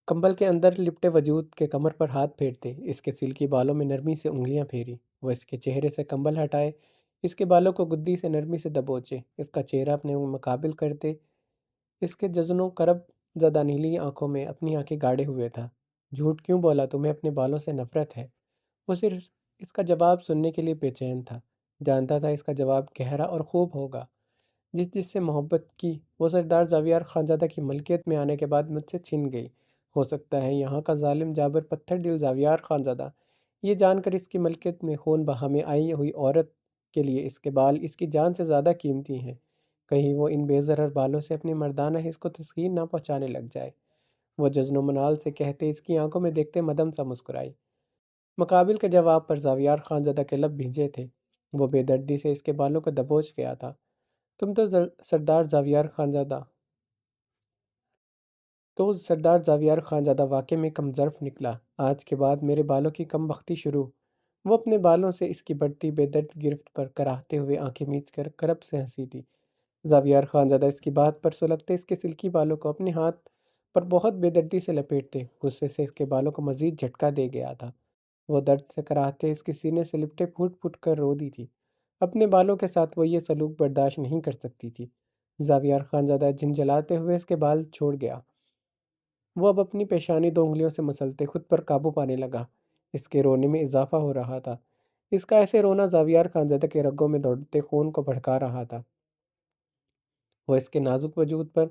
کمبل کے اندر لپٹے وجود کے کمر پر ہاتھ پھیرتے اس کے سلکی بالوں میں نرمی سے انگلیاں پھیری۔ وہ اس کے چہرے سے کمبل ہٹائے اس کے بالوں کو گدی سے نرمی سے دبوچے اس کا چہرہ اپنے مقابل کرتے اس کے جزن و کرب زدہ نیلی آنکھوں میں اپنی آنکھیں گاڑے ہوئے تھا۔ جھوٹ کیوں بولا، تمہیں اپنے بالوں سے نفرت ہے؟ وہ صرف اس کا جواب سننے کے لیے بے چین تھا۔ جانتا تھا اس کا جواب گہرا اور خوب ہوگا۔ جس سے محبت کی وہ سردار زاویار خانزادہ کی ملکیت میں آنے کے بعد مجھ سے چھن گئی۔ ہو سکتا ہے یہاں کا ظالم جابر پتھر دل زاویار خانزادہ یہ جان کر اس کی ملکیت میں خون بہانے آئی ہوئی عورت کے لیے اس کے بال اس کی جان سے زیادہ قیمتی ہیں، کہیں وہ ان بے ضرر بالوں سے اپنی مردانہ حس کو تسکین نہ پہنچانے لگ جائے۔ وہ جزن و منال سے کہتے اس کی آنکھوں میں دیکھتے مدم سا مسکرائی۔ مقابل کے جواب پر زاویار خانزادہ کے لب بھیجے تھے۔ وہ بے دردی سے اس کے بالوں کو دبوچ گیا تھا۔ سردار زاویار خانزادہ سردار زاویار خانزادہ واقعے میں کم ظرف نکلا۔ آج کے بعد میرے بالوں کی کم بختی شروع۔ وہ اپنے بالوں سے اس کی بڑھتی بے درد گرفت پر کراہتے ہوئے آنکھیں میچ کر کرب سے ہنسی تھی۔ زاویار خانزادہ اس کی بات پر سلگتے اس کے سلکی بالوں کو اپنے ہاتھ پر بہت بے دردی سے لپیٹتے غصے سے اس کے بالوں کو مزید جھٹکا دے گیا تھا۔ وہ درد سے کراہتے اس کے سینے سے لپٹے پھوٹ پھوٹ کر رو دی تھی۔ اپنے بالوں کے ساتھ وہ یہ سلوک برداشت نہیں کر سکتی تھی۔ زاویار خانزادہ جھنجھلاتے ہوئے اس کے بال چھوڑ گیا۔ وہ اب اپنی پیشانی 2 انگلیوں سے مسلتے خود پر قابو پانے لگا۔ اس کے رونے میں اضافہ ہو رہا تھا۔ اس کا ایسے رونا زاویار خانزادہ کے رگوں میں دوڑتے خون کو بھڑکا رہا تھا۔ وہ اس کے نازک وجود پر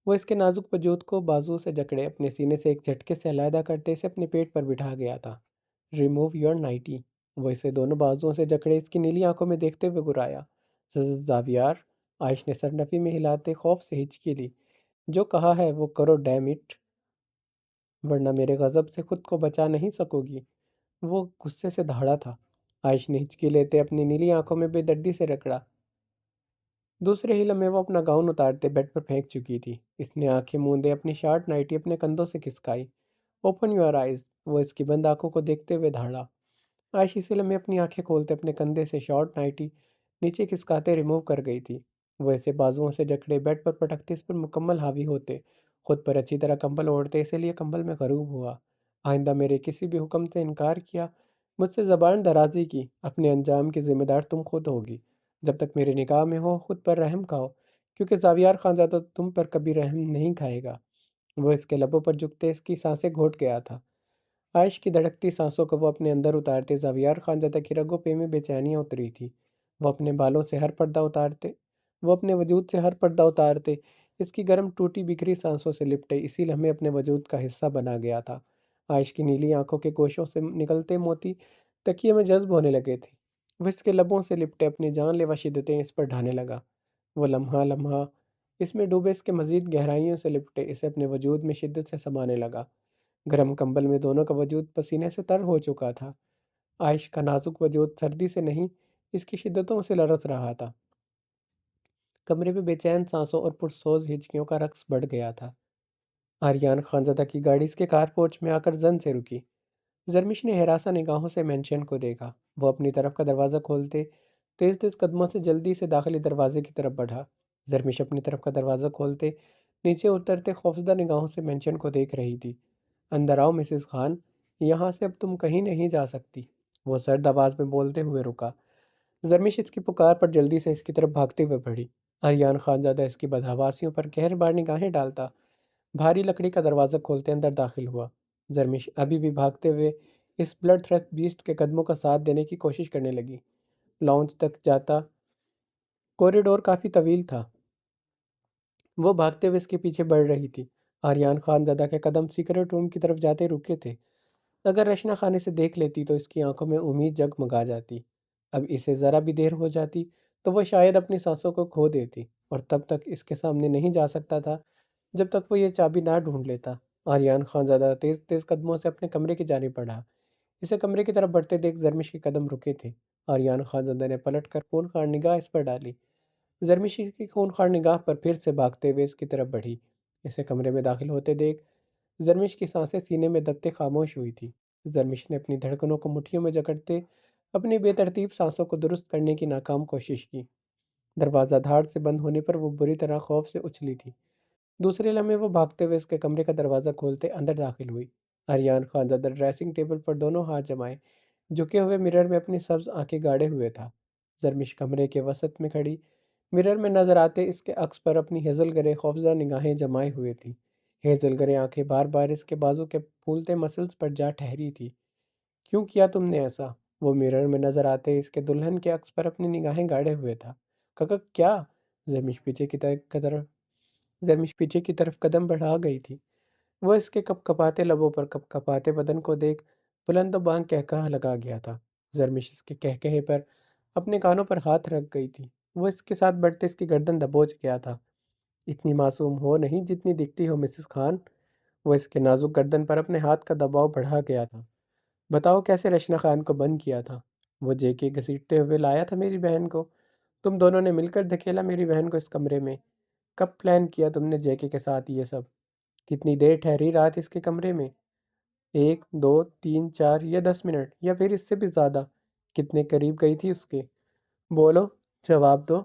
وہ اس کے نازک وجود کو بازو سے جکڑے اپنے سینے سے ایک جھٹکے سے علیحدہ کرتے اسے اپنے پیٹ پر بٹھا گیا تھا۔ Remove your ninety. وہ اسے دونوں بازوؤں سے جکڑے اس کی نیلی آنکھوں میں دیکھتے ہوئے گرایا۔ زاویار، عائش نے سر نفی میں ہلاتے خوف سے ہچکی لی۔ جو کہا ہے وہ کرو ڈیم اٹ، ورنہ میرے غضب سے خود کو بچا نہیں سکو گی۔ وہ غصے سے دھاڑا تھا۔ عائش نے ہچکی لیتے اپنی نیلی آنکھوں میں بے دردی سے رگڑا۔ دوسرے ہی لمحے وہ اپنا گاؤن اتارتے بیڈ پر پھینک چکی تھی۔ اس نے آنکھیں موندے اپنی شارٹ نائٹی اپنے کندھوں سے کھسکائی۔ Open your eyes. وہ اس کی بند آنکھوں کو دیکھتے ہوئے دھاڑا۔ عائش اسی لمحے اپنی آنکھیں کھولتے اپنے کندھے سے شارٹ نائٹی نیچے کھسکاتے ریموو کر گئی تھی۔ وہ اسے بازوؤں سے جکڑے بیڈ پر پٹکتے اس پر مکمل حاوی ہوتے، خود پر اچھی طرح کمبل اوڑھتے اسی لیے کمبل میں غروب ہوا۔ آئندہ میرے کسی بھی حکم سے انکار کیا، مجھ سے زبان درازی کی، اپنے انجام کی ذمہ دار تم خود ہوگی۔ جب تک میرے نگاہ میں ہو خود پر رحم کھاؤ، کیونکہ زاویار خانزادہ تم پر کبھی رحم نہیں کھائے گا۔ وہ اس کے لبوں پر جھکتے اس کی سانسیں گھوٹ گیا تھا۔ عائش کی دھڑکتی سانسوں کو وہ اپنے اندر اتارتے زاویار خانزادہ کی رگوں پہ میں بے چینیاں اتری تھی۔ وہ اپنے بالوں سے ہر پردہ اتارتے وہ اپنے وجود سے ہر پردہ اتارتے اس کی گرم ٹوٹی بکھری سانسوں سے لپٹے اسی لمحے اپنے وجود کا حصہ بنا گیا تھا۔ عائش کی نیلی آنکھوں کے گوشوں سے نکلتے موتی تکیے میں جذب ہونے لگے تھے۔ وہ اس کے لبوں سے لپٹے اپنی جان لیوا شدتیں اس پر ڈھانے لگا۔ وہ لمحہ لمحہ اس میں ڈوبے اس کے مزید گہرائیوں سے لپٹے اسے اپنے وجود میں شدت سے سمانے لگا۔ گرم کمبل میں دونوں کا وجود پسینے سے تر ہو چکا تھا۔ عائش کا نازک وجود سردی سے نہیں اس کی شدتوں سے لرز رہا تھا۔ کمرے میں بے چین سانسوں اور پرسوز ہچکیوں کا رقص بڑھ گیا تھا۔ آریان خانزادہ کی گاڑی اس کے کار پورچ میں آ کر زن سے رکی۔ زرمش نے ہراساں نگاہوں سے مینشن کو دیکھا۔ وہ اپنی طرف کا دروازہ کھولتے تیز تیز قدموں سے جلدی سے داخلی دروازے کی طرف بڑھا۔ زرمش اپنی طرف کا دروازہ کھولتے نیچے اترتے خوفزدہ نگاہوں سے مینشن کو دیکھ رہی تھی۔ اندر آؤ مسز خان، یہاں سے اب تم کہیں نہیں جا سکتی۔ وہ سرد آواز میں بولتے ہوئے رکا۔ زرمش اس کی پکار پر جلدی سے اس کی طرف بھاگتے ہوئے بڑھی۔ آریان خانزادہ اس کی بدحواسیوں پر گہر بار نگاہیں ڈالتا بھاری لکڑی کا دروازہ کھولتے اندر داخل ہوا۔ زرمش ابھی بھی بھاگتے ہوئے اس بلڈ تھرسٹ بیسٹ کے قدموں کا ساتھ دینے کی کوشش کرنے لگی۔ لاؤنج تک جاتا کوریڈور کافی طویل تھا۔ وہ بھاگتے ہوئے اس کے پیچھے بڑھ رہی تھی۔ آریان خانزادہ کے قدم سیکرٹ روم کی طرف جاتے رکے تھے۔ اگر رشنا خانے سے دیکھ لیتی تو اس کی آنکھوں میں امید جگمگا جاتی۔ اب اسے ذرا بھی دیر ہو جاتی تو وہ شاید اپنی سانسوں کو کھو دیتی، اور تب تک اس کے سامنے نہیں جا سکتا تھا جب تک وہ یہ چابی نہ ڈھونڈ لیتا۔ آریان خانزادہ تیز تیز قدموں سے اپنے کمرے کی جانب بڑھا۔ اسے کمرے کی طرف بڑھتے دیکھ زرمش کے قدم رکے تھے۔ آریان خانزادہ نے پلٹ کر خونخوار نگاہ اس پر ڈالی۔ زرمش کی خونخوار نگاہ پر پھر سے بھاگتے ہوئے اس کی طرف بڑھی۔ اسے کمرے میں داخل ہوتے دیکھ زرمش کی سانسیں سینے میں دبتے خاموش ہوئی تھی۔ زرمش نے اپنی دھڑکنوں کو مٹھیوں میں جکڑتے اپنی بے ترتیب سانسوں کو درست کرنے کی ناکام کوشش کی۔ دروازہ دھاڑ سے بند ہونے پر وہ بری طرح خوف سے اچھلی تھی۔ دوسرے لمحے وہ بھاگتے ہوئے اس کے کمرے کا دروازہ کھولتے اندر داخل ہوئی۔ آریان خانزادہ ڈریسنگ ٹیبل پر دونوں ہاتھ جمائے جھکے ہوئے مرر میں اپنی سبز آنکھیں گاڑے ہوئے تھا۔ زرمش کمرے کے وسط میں کھڑی مرر میں نظر آتے اس کے عکس پر اپنی ہیزل گرے خوفزدہ نگاہیں جمائے ہوئے تھی۔ ہیزل گرے آنکھیں بار بار اس کے بازو کے پھولتے مسلز پر جا ٹھہری تھی۔ کیوں کیا تم نے ایسا؟ وہ مرر میں نظر آتے اس کے دلہن کے عکس پر اپنی نگاہیں گاڑے ہوئے تھا۔ کیا؟ زرمش پیچھے کی طرف قدم بڑھا گئی تھی۔ وہ اس کے کپ کپاتے لبوں پر کپ کپاتے بدن کو دیکھ بلند و بانگ کہکہا لگا گیا تھا۔ زرمش اس کے کہکہے پر اپنے کانوں پر ہاتھ رکھ گئی تھی۔ وہ اس کے ساتھ بڑھتے اس کی گردن دبوچ گیا تھا۔ اتنی معصوم ہو نہیں جتنی دکھتی ہو مسز خان۔ وہ اس کے نازک گردن پر اپنے ہاتھ کا دباؤ بڑھا گیا تھا۔ بتاؤ کیسے رشنا خان کو بند کیا تھا؟ وہ جے کے گھسیٹتے ہوئے لایا تھا میری بہن کو۔ تم دونوں نے مل کر دھکیلا میری بہن کو اس کمرے میں۔ کب پلان کیا تم نے جے کے ساتھ یہ سب؟ کتنی دیر ٹھہری رات اس کے کمرے میں؟ 1 2 3 4 یا 10 منٹ یا پھر اس سے بھی زیادہ؟ کتنے قریب گئی تھی اس کے؟ بولو، جواب دو۔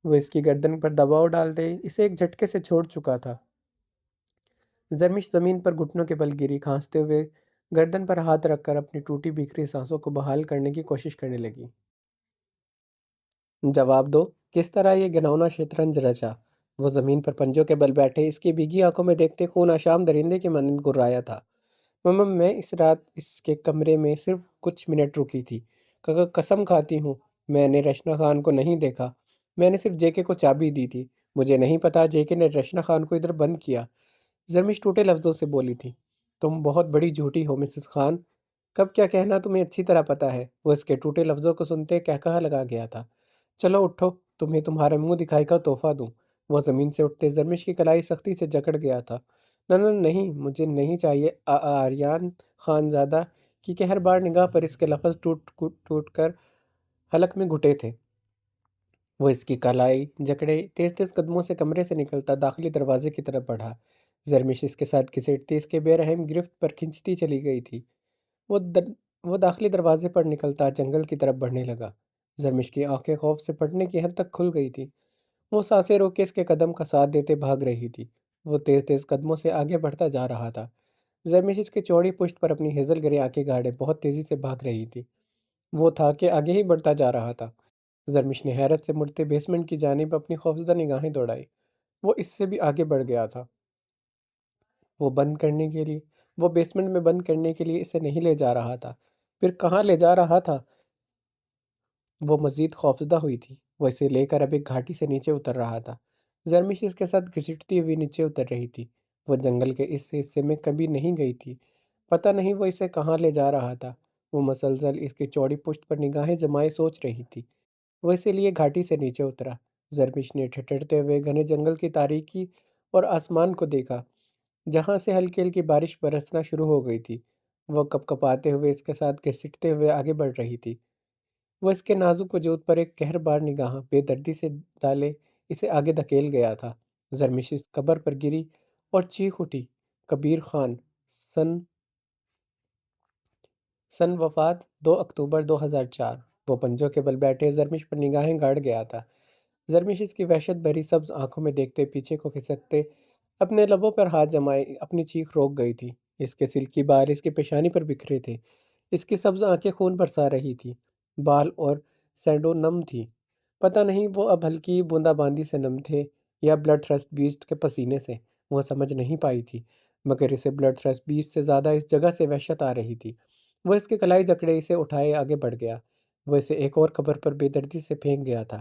وہ اس کی گردن پر دباؤ ڈالتے اسے ایک جھٹکے سے چھوڑ چکا تھا۔ زرمش زمین پر گھٹنوں کے بل گری، کھانستے ہوئے گردن پر ہاتھ رکھ کر اپنی ٹوٹی بکھری سانسوں کو بحال کرنے کی کوشش کرنے لگی۔ جواب دو، کس طرح یہ گھناؤنا شطرنج رچا؟ وہ زمین پر پنجوں کے بل بیٹھے اس کی بھیگی آنکھوں میں دیکھتے خون آشام درندے کی مانند گرایا تھا۔ مما، میں اس رات اس کے کمرے میں صرف کچھ منٹ رکی تھی۔ قسم کھاتی ہوں میں نے رشنا خان کو نہیں دیکھا۔ میں نے صرف جے کے کو چابی دی تھی۔ مجھے نہیں پتا جے کے نے رشنا خان کو ادھر بند کیا۔ زرمش ٹوٹے لفظوں سے بولی تھی۔ تم بہت بڑی جھوٹی ہو مسز خان۔ کب کیا کہنا تمہیں اچھی طرح پتا ہے۔ وہ اس کے ٹوٹے لفظوں کو سنتے کہکہا لگا گیا تھا۔ چلو اٹھو، تمہیں تمہارے منہ دکھائی کا تحفہ دوں۔ وہ زمین سے اٹھتے زرمش کی کلائی سختی سے جکڑ گیا تھا۔ نہ نہ نہیں، مجھے نہیں چاہیے آریان خانزادہ کی کہ ہر بار نگاہ پر اس کے لفظ ٹوٹ ٹوٹ کر حلق میں گھٹے تھے۔ وہ اس کی کلائی جکڑے تیز تیز قدموں سے کمرے سے نکلتا داخلی دروازے کی طرف بڑھا۔ زرمش اس کے ساتھ گھسیٹتی اس کے بے رحم گرفت پر کھنچتی چلی گئی تھی۔ وہ داخلی دروازے پر نکلتا جنگل کی طرف بڑھنے لگا۔ زرمش کی آنکھیں خوف سے پھٹنے کی حد تک کھل گئی تھی۔ وہ سانسیں روک کے اس کے قدم کا ساتھ دیتے بھاگ رہی تھی۔ وہ تیز تیز قدموں سے آگے بڑھتا جا رہا تھا۔ زرمش اس کے چوڑی پشت پر اپنی ہیزل گرے آنکھیں گاڑے بہت تیزی سے بھاگ رہی تھی۔ وہ تھا کہ آگے ہی بڑھتا جا رہا تھا۔ زرمش نے حیرت سے مڑتے بیسمنٹ کی جانب اپنی خوفزدہ نگاہیں دوڑائی۔ وہ اس سے بھی آگے بڑھ گیا تھا۔ وہ بیسمنٹ میں بند کرنے کے لیے اسے نہیں لے جا رہا تھا۔ پھر کہاں لے جا رہا تھا؟ وہ مزید خوفزدہ ہوئی تھی۔ وہ اسے لے کر اب ایک گھاٹی سے نیچے اتر رہا تھا۔ زرمش اس کے ساتھ گھسیٹتی ہوئی نیچے اتر رہی تھی۔ وہ جنگل کے اس حصے میں کبھی نہیں گئی تھی۔ پتہ نہیں وہ اسے کہاں لے جا رہا تھا۔ وہ مسلسل اس کی چوڑی پشت پر نگاہیں جمائے سوچ رہی تھی۔ وہ اسی لیے گھاٹی سے نیچے اترا۔ زرمش نے ٹھٹرتے ہوئے گھنے جنگل کی تاریکی اور آسمان کو دیکھا، جہاں سے ہلکی ہلکی بارش برسنا شروع ہو گئی تھی۔ وہ کپ کپاتے ہوئے اس کے ساتھ گھسیٹتے ہوئے آگے بڑھ رہی تھی۔ وہ اس کے نازک وجود پر ایک قہربار نگاہ بے دردی سے ڈالے اسے آگے دھکیل گیا تھا۔ زرمش اس قبر پر گری اور چیخ اٹھی، کبیر خان، سن وفات 2 اکتوبر 2004۔ وہ پنجوں کے بل بیٹھے زرمش پر نگاہیں گاڑ گیا تھا۔ زرمش اس کی وحشت بھری سبز آنکھوں میں دیکھتے پیچھے کو کھسکتے اپنے لبوں پر ہاتھ جمائے اپنی چیخ روک گئی تھی۔ اس کے سلکی بال اس کی پیشانی پر بکھرے تھے۔ اس کی سبز آنکھیں خون برسا رہی تھی۔ بال اور سینڈو نم تھی۔ پتہ نہیں وہ اب ہلکی بوندا باندی سے نم تھے یا بلڈ تھرسٹ بیسٹ کے پسینے سے۔ وہ سمجھ نہیں پائی تھی، مگر اسے بلڈ تھرسٹ بیسٹ سے زیادہ اس جگہ سے وحشت آ رہی تھی۔ وہ اس کے کلائی جکڑے اسے اٹھائے آگے بڑھ گیا۔ وہ اسے ایک اور قبر پر بے دردی سے پھینک گیا تھا۔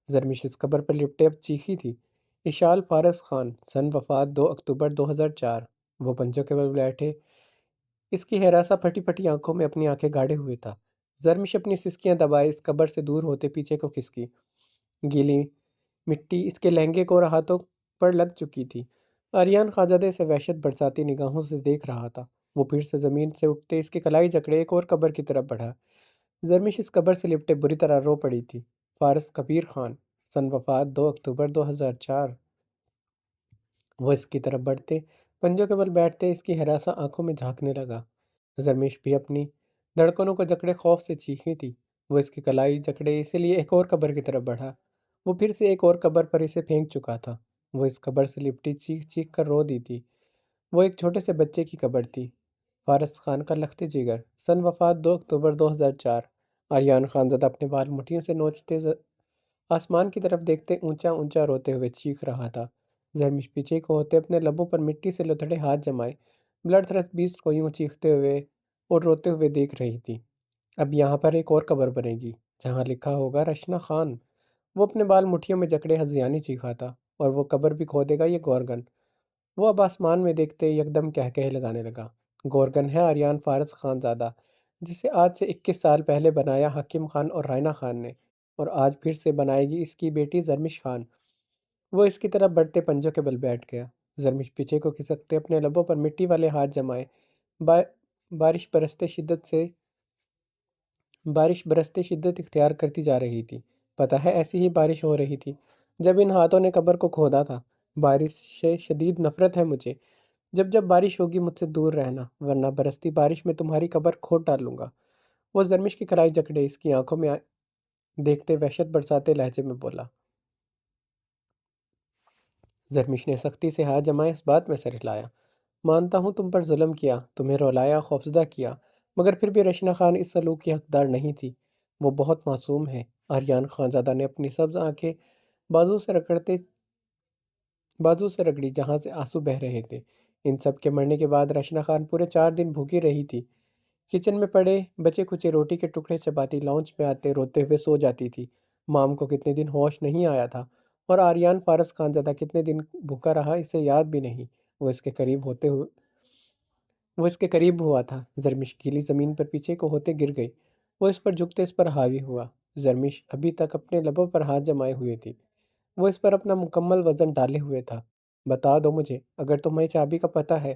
زرمش اس قبر پر لپٹے اب چیخی تھی، اشال فارس خان، سن وفات 2 اکتوبر 2004۔ وہ پنجوں کے بل بیٹھے اس کی ہراساں پھٹی پھٹی آنکھوں میں اپنی آنکھیں گاڑے ہوئے تھا۔ زرمش اپنی سسکیاں دبائے اس قبر سے دور ہوتے پیچھے کو کھسکی۔ گیلی مٹی اس کے لہنگے کو اور ہاتھوں پر لگ چکی تھی۔ آریان خانزادہ سے وحشت برساتی نگاہوں سے دیکھ رہا تھا۔ وہ پھر سے زمین سے اٹھتے اس کی کلائی جکڑے ایک اور قبر کی طرف بڑھا۔ زرمش اس قبر سے لپٹے بری طرح رو پڑی تھی۔ فارس کبیر خان، سن وفات 2 اکتوبر 2004۔ وہ اس کی طرف بڑھتے پنجوں کے بل بیٹھتے اس کی ہراساں آنکھوں میں جھانکنے لگا۔ زرمش بھی اپنی دھڑکنوں کو جکڑے خوف سے چیخی تھی۔ وہ اس کی کلائی جکڑے اسی لیے ایک اور قبر کی طرف بڑھا۔ وہ پھر سے ایک اور قبر پر اسے پھینک چکا تھا۔ وہ اس قبر سے لپٹی چیخ چیخ کر رو دی تھی۔ وہ ایک چھوٹے سے بچے کی قبر تھی۔ فارس خان کا لخت جگر، سن وفات 2 اکتوبر 2004۔ آریان خانزادہ اپنے بال مٹھیوں سے نوچتے آسمان کی طرف دیکھتے اونچا اونچا روتے ہوئے چیخ رہا تھا۔ زرمش پیچھے کو ہوتے اپنے لبوں پر مٹی سے لتڑے ہاتھ جمائے بلڈ تھرسٹ بیسٹ کو یوں چیختے ہوئے اور روتے ہوئے دیکھ رہی تھی۔ اب یہاں پر ایک اور قبر بنے گی جہاں لکھا ہوگا رشنا خان۔ وہ اپنے بال مٹھیوں میں جکڑے ہذیانی چیخا تھا، اور وہ قبر بھی کھودے گا یہ گورگن؟ وہ اب آسمان میں دیکھتے یکدم کہے لگانے لگا۔ گورگن ہے آریان فارس خان زادہ، جسے آج سے 21 سال پہلے بنایا حکیم خان اور رائنا خان نے، اور آج پھر سے بنائے گی اس کی بیٹی زرمش خان۔ وہ اس کی طرف بڑھتے پنجوں کے بل بیٹھ گیا۔ زرمش پیچھے کو کھسکتے اپنے لبوں پر مٹی والے ہاتھ جمائے۔ با بارش برستے شدت سے بارش برستے شدت اختیار کرتی جا رہی تھی۔ پتہ ہے ایسی ہی بارش ہو رہی تھی جب ان ہاتھوں نے قبر کو کھودا تھا۔ بارش سے شدید نفرت ہے مجھے۔ جب جب بارش ہوگی مجھ سے دور رہنا، ورنہ برستی بارش میں تمہاری قبر کھود ڈالوں گا۔ وہ زرمش کی کلائی جکڑے اس کی آنکھوں میں دیکھتے وحشت برساتے لہجے میں بولا۔ زرمش نے سختی سے ہاتھ جمائے، اس بات میں سر ہلایا۔ مانتا ہوں تم پر ظلم کیا، تمہیں رلایا، خوفزدہ کیا، مگر پھر بھی رشنا خان اس سلوک کی حقدار نہیں تھی۔ وہ بہت معصوم ہے۔ آریان خانزادہ نے اپنی سبز آنکھیں بازو سے رگڑتے بازو سے رگڑی جہاں سے آنسو بہہ رہے تھے۔ ان سب کے مرنے کے بعد رشنا خان پورے 4 دن بھوکی رہی تھی۔ کچن میں پڑے بچے کچے روٹی کے ٹکڑے چباتی لاؤنج پہ آتے روتے ہوئے سو جاتی تھی۔ مام کو کتنے دن ہوش نہیں آیا تھا، اور آریان فارس خانزادہ کتنے دن بھوکا رہا اسے یاد بھی نہیں۔ وہ اس کے قریب ہوتے ہوئے وہ اس کے قریب ہوا تھا۔ زرمش گیلی زمین پر پیچھے کو ہوتے گر گئی۔ وہ اس پر جھکتے اس پر حاوی ہوا۔ زرمش ابھی تک اپنے لبوں پر ہاتھ جمائے ہوئے تھی۔ وہ اس پر اپنا مکمل وزن ڈالے ہوئے تھا۔ بتا دو مجھے، اگر تمہیں چابی کا پتہ ہے۔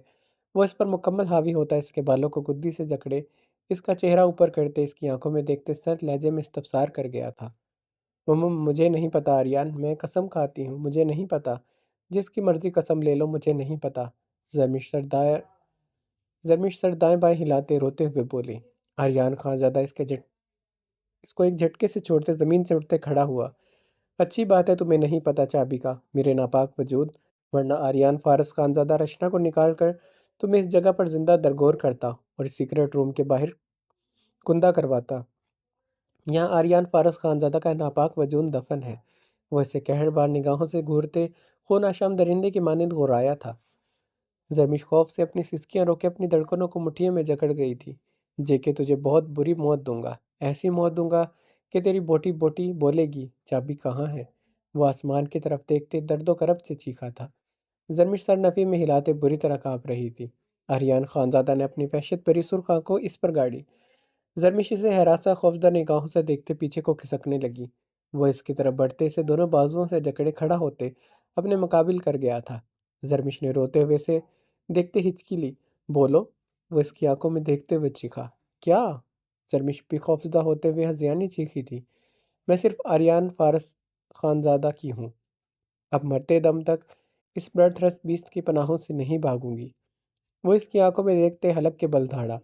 وہ اس پر مکمل حاوی ہوتا اس کے بالوں کو گدی سے جکڑے، اس کا چہرہ اوپر کرتے، اس کی آنکھوں میں دیکھتے سرد لہجے میں استفسار کر گیا تھا۔ مجھے نہیں پتا آریان، میں قسم کھاتی ہوں، مجھے نہیں پتا۔ جس کی مرضی قسم لے لو، مجھے نہیں پتا۔ زرمش زرمش سر دائیں بائیں ہلاتے روتے ہوئے بولی۔ آریان خان زادہ اس کو ایک جھٹکے سے چھوڑتے زمین سے اٹھتے کھڑا ہوا۔ اچھی بات ہے تمہیں نہیں پتا چابی کا، میرے ناپاک وجود، ورنہ آریان فارس خان زادہ رشنا کو نکال کر تمہیں اس جگہ پر زندہ درگور کرتا اور اس سیکرٹ روم کے باہر کندہ کرواتا۔ یہاں آریان فارس خان زادہ کا ناپاک وجود دفن ہے۔ وہ اسے قہر بار نگاہوں سے گھورتے خون آشام درندے کی مانند غورایا تھا۔ زرمش خوف سے اپنی سسکیاں روکے اپنی دھڑکنوں کو مٹھیوں میں جکڑ گئی تھی۔ کہ تجھے بہت بری موت دوں گا، ایسی موت دوں گا کہ تیری بوٹی بوٹی بولے گی چابی کہاں ہے۔ وہ آسمان کی طرف دیکھتے درد و کرب سے چیخا تھا۔ زرمش سر نفی میں ہلاتے بری طرح کانپ رہی تھی۔ آریان خانزادہ نے اپنی وحشت بھری سرخ آنکھوں اس پر گاڑی۔ زرمش اسے ہراساں خوفزدہ نگاہوں سے دیکھتے پیچھے کو کھسکنے لگی۔ وہ اس کی طرف بڑھتے اسے دونوں بازوؤں سے جکڑے کھڑا ہوتے اپنے مقابل کر گیا تھا۔ زرمش نے روتے ہوئے سے دیکھتے ہچکی لی۔ بولو، وہ اس کی آنکھوں میں دیکھتے ہوئے چیخا۔ کیا؟ زرمش بھی خوفزدہ ہوتے ہوئے ہذیانی چیخی تھی۔ میں صرف آریان فارس خانزادہ کی ہوں، اب مرتے دم تک اس بلڈ تھرس بیسٹ کی پناہوں سے نہیں بھاگوں گی۔ وہ اس کی آنکھوں میں دیکھتے حلق کے بل دھاڑا۔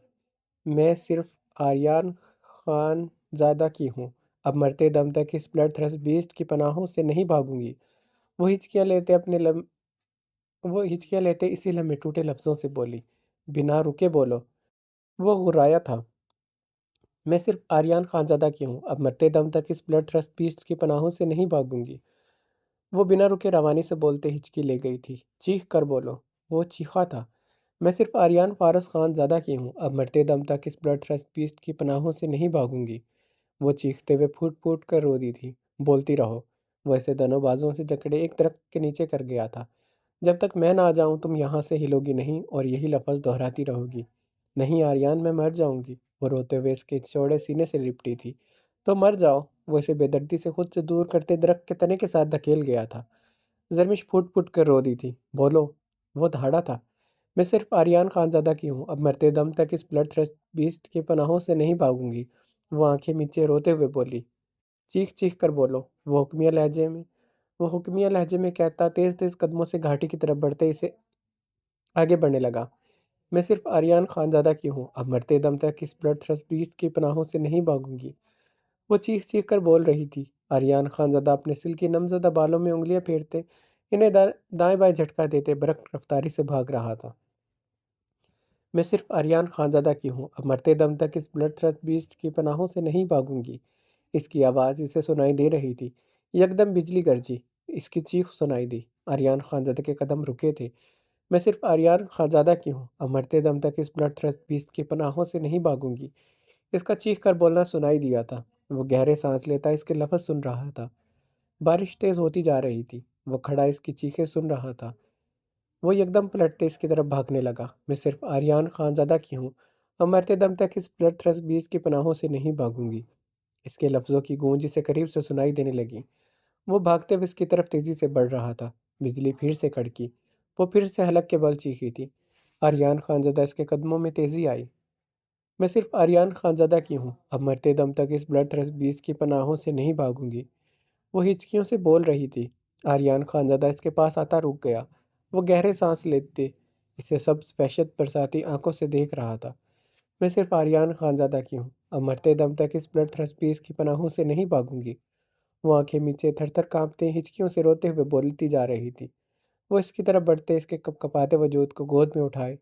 میں صرف آریان خان زادہ کی ہوں، اب مرتے دم تک اس بلڈ تھرس بیسٹ کی پناہوں سے نہیں بھاگوں گی۔ وہ ہچکیاں لیتے اسی لمحے ٹوٹے لفظوں سے بولی۔ بنا رکے بولو۔ وہ غرایا تھا۔ میں صرف آریان خانزادہ کی ہوں، اب مرتے دم تک اس بلڈ تھرسٹ بیسٹ کی پناہوں سے نہیں بھاگوں گی۔ وہ بنا رکے روانی سے بولتے ہچکی لے گئی تھی۔ چیخ کر بولو۔ وہ چیخا تھا۔ میں صرف آریان فارس خان زادہ کی ہوں، اب مرتے دم تک اس بلڈ تھرسٹ بیسٹ کی پناہوں سے نہیں بھاگوں گی۔ وہ چیختے ہوئے پھوٹ پھوٹ کر رو دی تھی۔ بولتی رہو۔ وہ اسے دونوں بازوؤں سے جکڑے ایک درخت کے نیچے کر گیا تھا۔ جب تک میں نہ آ جاؤں تم یہاں سے ہلو گی نہیں اور یہی لفظ دہراتی رہو گی۔ نہیں آریان، میں مر جاؤں گی۔ وہ روتے ہوئے اس کے چوڑے سینے سے لپٹی تھی۔ تو مر جاؤ۔ وہ اسے بے دردی سے خود سے دور کرتے درخت کے تنے کے ساتھ دھکیل گیا تھا۔ زرمش پھوٹ پھوٹ کر رو دی تھی۔ بولو۔ وہ دھاڑا تھا۔ میں صرف آریان خانزادہ کی ہوں، اب مرتے دم تک اس بلڈ تھرسٹ بیسٹ کی پناہوں سے نہیں بھاگوں گی۔ وہ آنکھیں میچے روتے ہوئے بولی۔ چیخ چیخ کر بولو۔ وہ حکمیہ لہجے میں کہتا تیز تیز قدموں سے گھاٹی کی طرف بڑھتے اسے آگے بڑھنے لگا۔ میں صرف آریان خانزادہ کی ہوں، اب مرتے دم تک اس بلڈ تھرسٹ بیسٹ کی پناہوں سے نہیں بھاگوں گی۔ وہ چیخ چیخ کر بول رہی تھی۔ آریان خانزادہ اپنے سلکی نمزدہ بالوں میں انگلیاں پھیرتے انہیں دائیں بائیں جھٹکا دیتے برق رفتاری سے بھاگ رہا تھا۔ میں صرف آریان خانزادہ کی ہوں، اب مرتے دم تک اس بلڈ تھرسٹ بیسٹ کی پناہوں سے نہیں بھاگوں گی۔ اس کی آواز اسے سنائی دے رہی تھی۔ یکدم بجلی گرجی۔ اس کی چیخ سنائی دی۔ آریان خانزادہ کے قدم رکے تھے۔ میں صرف آریان خانزادہ کی ہوں، اب مرتے دم تک اس بلڈ تھرسٹ بیسٹ کی پناہوں سے نہیں بھاگوں گی۔ اس کا چیخ کر بولنا سنائی دیا تھا۔ وہ گہرے سانس لیتا اس کے لفظ سن رہا تھا۔ بارش تیز ہوتی جا رہی تھی۔ وہ کھڑا اس کی چیخیں سن رہا تھا۔ وہ یکدم پلٹتے اس کی طرف بھاگنے لگا۔ میں صرف آریان خان زادہ کی ہوں اور مرتے دم تک اس بلڈ تھرس بیس کی پناہوں سے نہیں بھاگوں گی۔ اس کے لفظوں کی گونج اسے قریب سے سنائی دینے لگی۔ وہ بھاگتے ہوئے اس کی طرف تیزی سے بڑھ رہا تھا۔ بجلی پھر سے کڑکی۔ وہ پھر سے حلق کے بل چیخی تھی۔ آریان خان زادہ اس کے قدموں میں تیزی آئی۔ میں صرف آریان خان زادہ کی ہوں، اب مرتے دم تک اس بلڈ تھرس بیس کی پناہوں سے نہیں بھاگوں گی۔ وہ ہچکیوں سے بول رہی تھی۔ آریان خان زادہ اس کے پاس آتا رک گیا۔ وہ گہرے سانس لیتے اسے سب وحشت برساتی آنکھوں سے دیکھ رہا تھا۔ میں صرف آریان خان زادہ کی ہوں، اب مرتے دم تک اس بلڈ تھرس بیس کی پناہوں سے نہیں بھاگوں گی۔ وہ آنکھیں نیچے تھر تھر کانپتے ہچکیوں سے روتے ہوئے بولتی جا رہی تھی۔ وہ اس کی طرف بڑھتے اس کے کپ کپاتے وجود کو گود میں اٹھائے،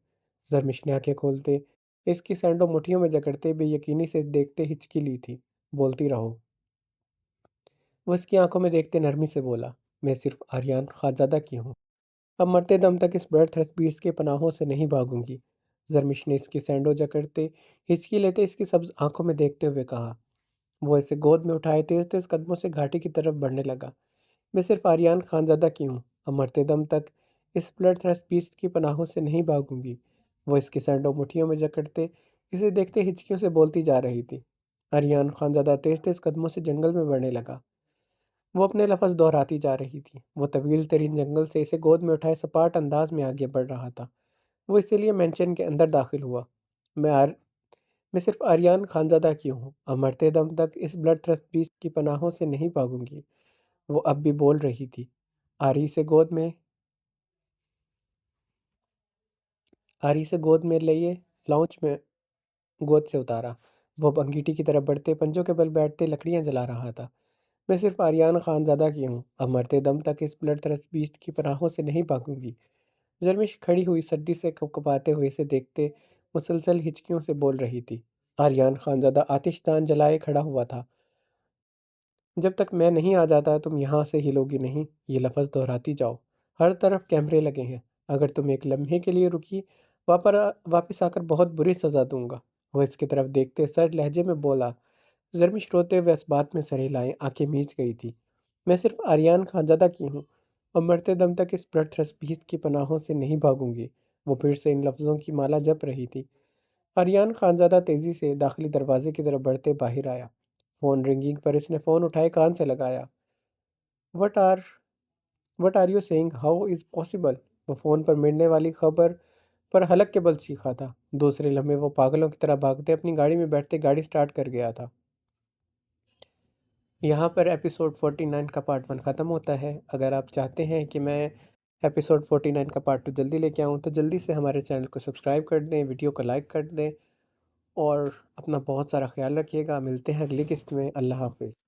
زرمش نے آنکھیں کھولتے اس کی سینڈوں مٹھیوں میں جکڑتے بے یقینی سے دیکھتے ہچکی لی تھی۔ بولتی رہو۔ وہ اس کی آنکھوں میں دیکھتے نرمی سے بولا، میں صرف آریان خان زادہ کی ہوں، اب مرتے دم تک اس بلڈ تھرس بیس کے پناہوں سے نہیں بھاگوں گی۔ زرمش نے اس کی سینڈوں جکڑتے ہچکی لیتے اس کی سبز آنکھوں میں دیکھتے ہوئے کہا۔ وہ اسے گود میں اٹھائے تیز تیز قدموں سے گھاٹی کی طرف بڑھنے لگا۔ میں صرف آریان خان زادہ کی ہوں، اب مرتے دم تک اس بلڈ تھرس بیس کی پناہوں سے نہیں بھاگوں گی۔ وہ اس کی سینڈوں مٹھیوں میں جکڑتے اسے دیکھتے ہچکیوں سے بولتی جا رہی تھی۔ آریان خان زادہ تیز تیز قدموں سے جنگل میں بڑھنے لگا۔ وہ اپنے لفظ دہراتی جا رہی تھی۔ وہ طویل ترین جنگل سے اسے گود میں اٹھائے سپاٹ انداز میں آگے بڑھ رہا تھا۔ وہ اسی لیے مینشن کے اندر داخل ہوا۔ میں آر... میں صرف آریان خان زادہ کی ہوں، اب مرتے دم تک اس بلڈ تھرس بیس کی پناہوں سے نہیں بھاگوں گی۔ وہ اب بھی بول رہی تھی۔ آری سے گود میں لیے لاؤنچ میں گود سے اتارا۔ وہ اب انگیٹھی کی طرف بڑھتے پنجوں کے بل بیٹھتے لکڑیاں جلا رہا تھا۔ میں صرف آریان خان زادہ کی ہوں، اب مرتے دم تک اس بلڈ تھرس بیسٹ کی پناہوں سے نہیں بھاگوں گی۔ زرمش کھڑی ہوئی سردی سے کپکپاتے ہوئے اسے دیکھتے مسلسل ہچکیوں سے بول رہی تھی۔ آریان خان زادہ آتش دان جلائے کھڑا ہوا تھا۔ جب تک میں نہیں آ جاتا تم یہاں سے ہلوگی نہیں، یہ لفظ دہراتی جاؤ۔ ہر طرف کیمرے لگے ہیں، اگر تم ایک لمحے کے لیے رکی واپس آ کر بہت بری سزا دوں گا۔ وہ اس کی طرف دیکھتے سرد لہجے میں بولا۔ زرمش روتے ہوئے اس بات میں سر ہلائے آنکھیں میچ گئی تھی۔ میں صرف آریان خان زادہ کی ہوں اور مرتے دم تک اس بلڈ تھرس بیس کی پناہوں سے نہیں بھاگوں گی۔ وہ پھر سے ان لفظوں کی مالا جپ رہی تھی۔ آریان خان زادہ تیزی سے داخلی دروازے کی طرف بڑھتے باہر آیا۔ فون رنگنگ پر اس نے فون اٹھائے کان سے لگایا۔ What are what are you seeing, how is possible? وہ فون پر ملنے والی خبر پر حلق کے بل چیخا تھا۔ دوسرے لمحے وہ پاگلوں کی طرح بھاگتے اپنی گاڑی میں بیٹھتے گاڑی سٹارٹ کر گیا تھا۔ یہاں پر ایپیسوڈ 49 کا پارٹ 1 ختم ہوتا ہے۔ اگر آپ چاہتے ہیں کہ میں ایپیسوڈ 49 کا پارٹ 2 جلدی لے کے آؤں تو جلدی سے ہمارے چینل کو سبسکرائب کر دیں، ویڈیو کو لائک کر دیں اور اپنا بہت سارا خیال رکھیے گا۔ ملتے ہیں اگلی قسط میں۔ اللہ حافظ۔